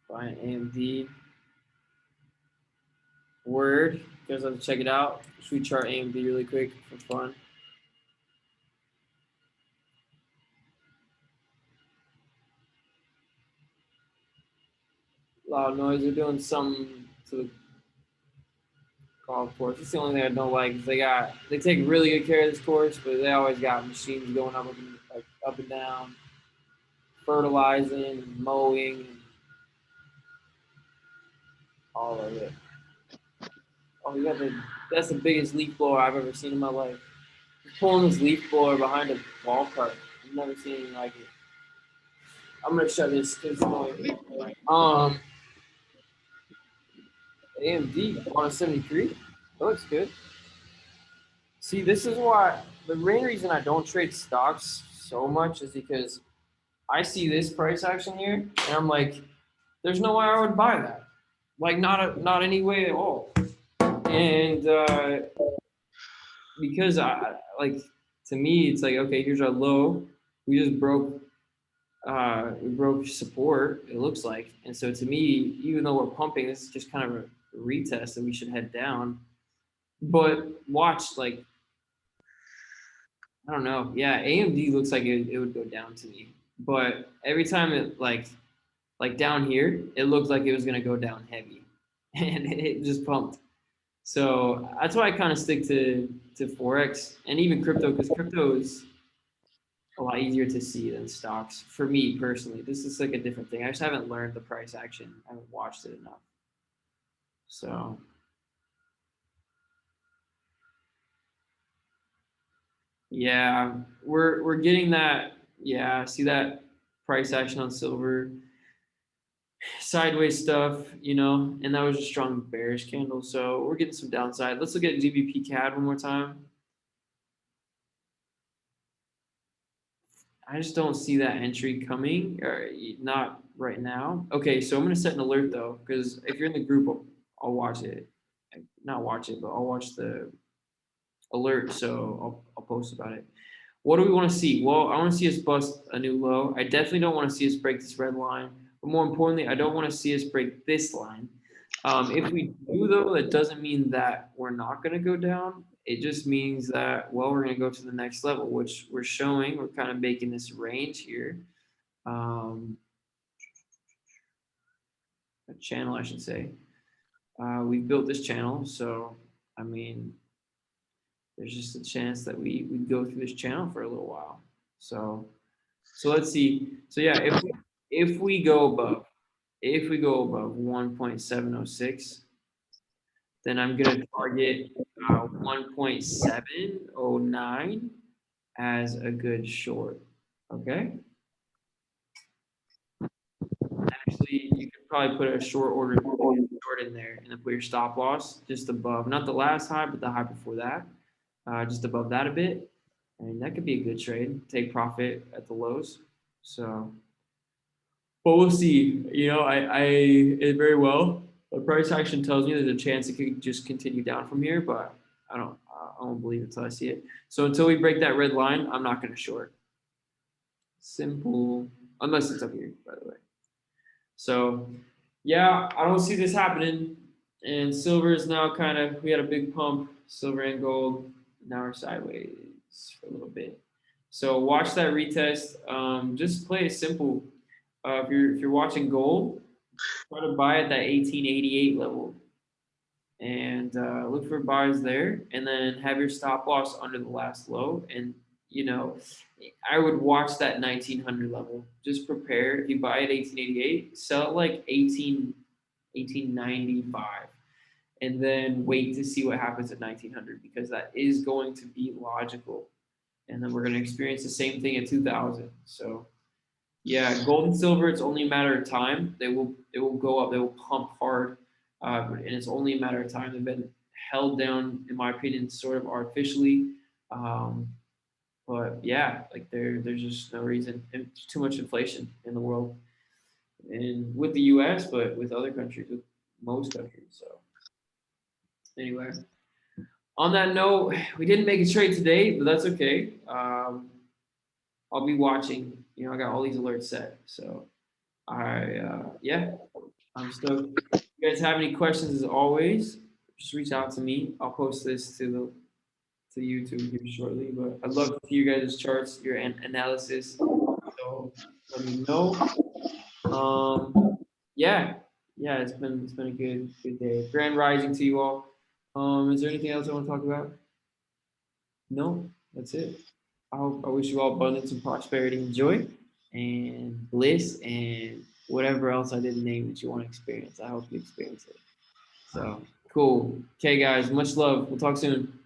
Buying AMD. Word. You guys have to check it out. Should we chart AMD really quick for fun? Loud noise. They're doing something to the golf course. It's the only thing I don't like. Is they take really good care of this course, but they always got machines going up and down, fertilizing, and mowing, and all of it. Oh, that's the biggest leaf blower I've ever seen in my life. Just pulling this leaf blower behind a golf cart. I've never seen anything like it. I'm gonna shut this because it's annoying. AMD on a 73. That looks good. See, this is why the main reason I don't trade stocks so much is because I see this price action here, and I'm like, there's no way I would buy that. Like, not any way at all. And because I like, to me, it's like, okay, here's our low. We just broke support, it looks like. And so to me, even though we're pumping, this is just kind of a retest and we should head down. But watch, like, I don't know. Yeah, AMD looks like it would go down to me. But every time it like down here, it looked like it was gonna go down heavy. And it just pumped. So that's why I kind of stick to Forex and even crypto, because crypto is a lot easier to see than stocks for me personally. This is like a different thing. I just haven't learned the price action. I haven't watched it enough. So yeah, we're getting that. Yeah, see that price action on silver, sideways stuff, and that was a strong bearish candle. So we're getting some downside. Let's look at GBP CAD one more time. I just don't see that entry coming, or not right now. Okay, so I'm gonna set an alert though, because if you're in the group, I'll watch it. Not watch it, but I'll watch the alert. So I'll post about it. What do we want to see? Well, I want to see us bust a new low. I definitely don't want to see us break this red line. But more importantly, I don't want to see us break this line. If we do, though, that doesn't mean that we're not going to go down. It just means that, well, we're going to go to the next level, which we're showing. We're kind of making this range here. A channel, I should say. We built this channel. So, I mean, there's just a chance that we go through this channel for a little while. So let's see. So yeah, if we go above 1.706, then I'm gonna target 1.709 as a good short. Okay. Actually, you could probably put a short order short in there, and then put your stop loss just above, not the last high, but the high before that, just above that a bit. I mean, that could be a good trade. Take profit at the lows. So, but we'll see. It very well. The price action tells me there's a chance it could just continue down from here, but I don't believe it until I see it. So until we break that red line, I'm not going to short. Simple, unless it's up here, by the way. So, yeah, I don't see this happening. And silver is now we had a big pump, silver and gold. Now we're sideways for a little bit. So watch that retest. Just play it simple. If you're watching gold, try to buy at that 1888 level, and look for buys there, and then have your stop loss under the last low. And I would watch that 1900 level. Just prepare. If you buy at 1888, sell it like 1895, and then wait to see what happens at 1900, because that is going to be logical. And then we're going to experience the same thing at 2000. So yeah, gold and silver, it's only a matter of time. It will go up. They will pump hard, and it's only a matter of time. They've been held down, in my opinion, sort of artificially. Um, but yeah, like there's just no reason. There's too much inflation in the world, and with the U.S., but with other countries, with most countries. So anyway, on that note, we didn't make a trade today, but that's okay. I'll be watching. I got all these alerts set, so yeah, I'm stoked. If you guys have any questions, as always, just reach out to me. I'll post this to YouTube here shortly. But I'd love to see you guys' charts, your analysis. So let me know. Yeah, it's been a good day. Grand rising to you all. Is there anything else I want to talk about? No, that's it. I wish you all abundance and prosperity and joy and bliss and whatever else I didn't name that you want to experience. I hope you experience it. So cool. Okay, guys, much love. We'll talk soon.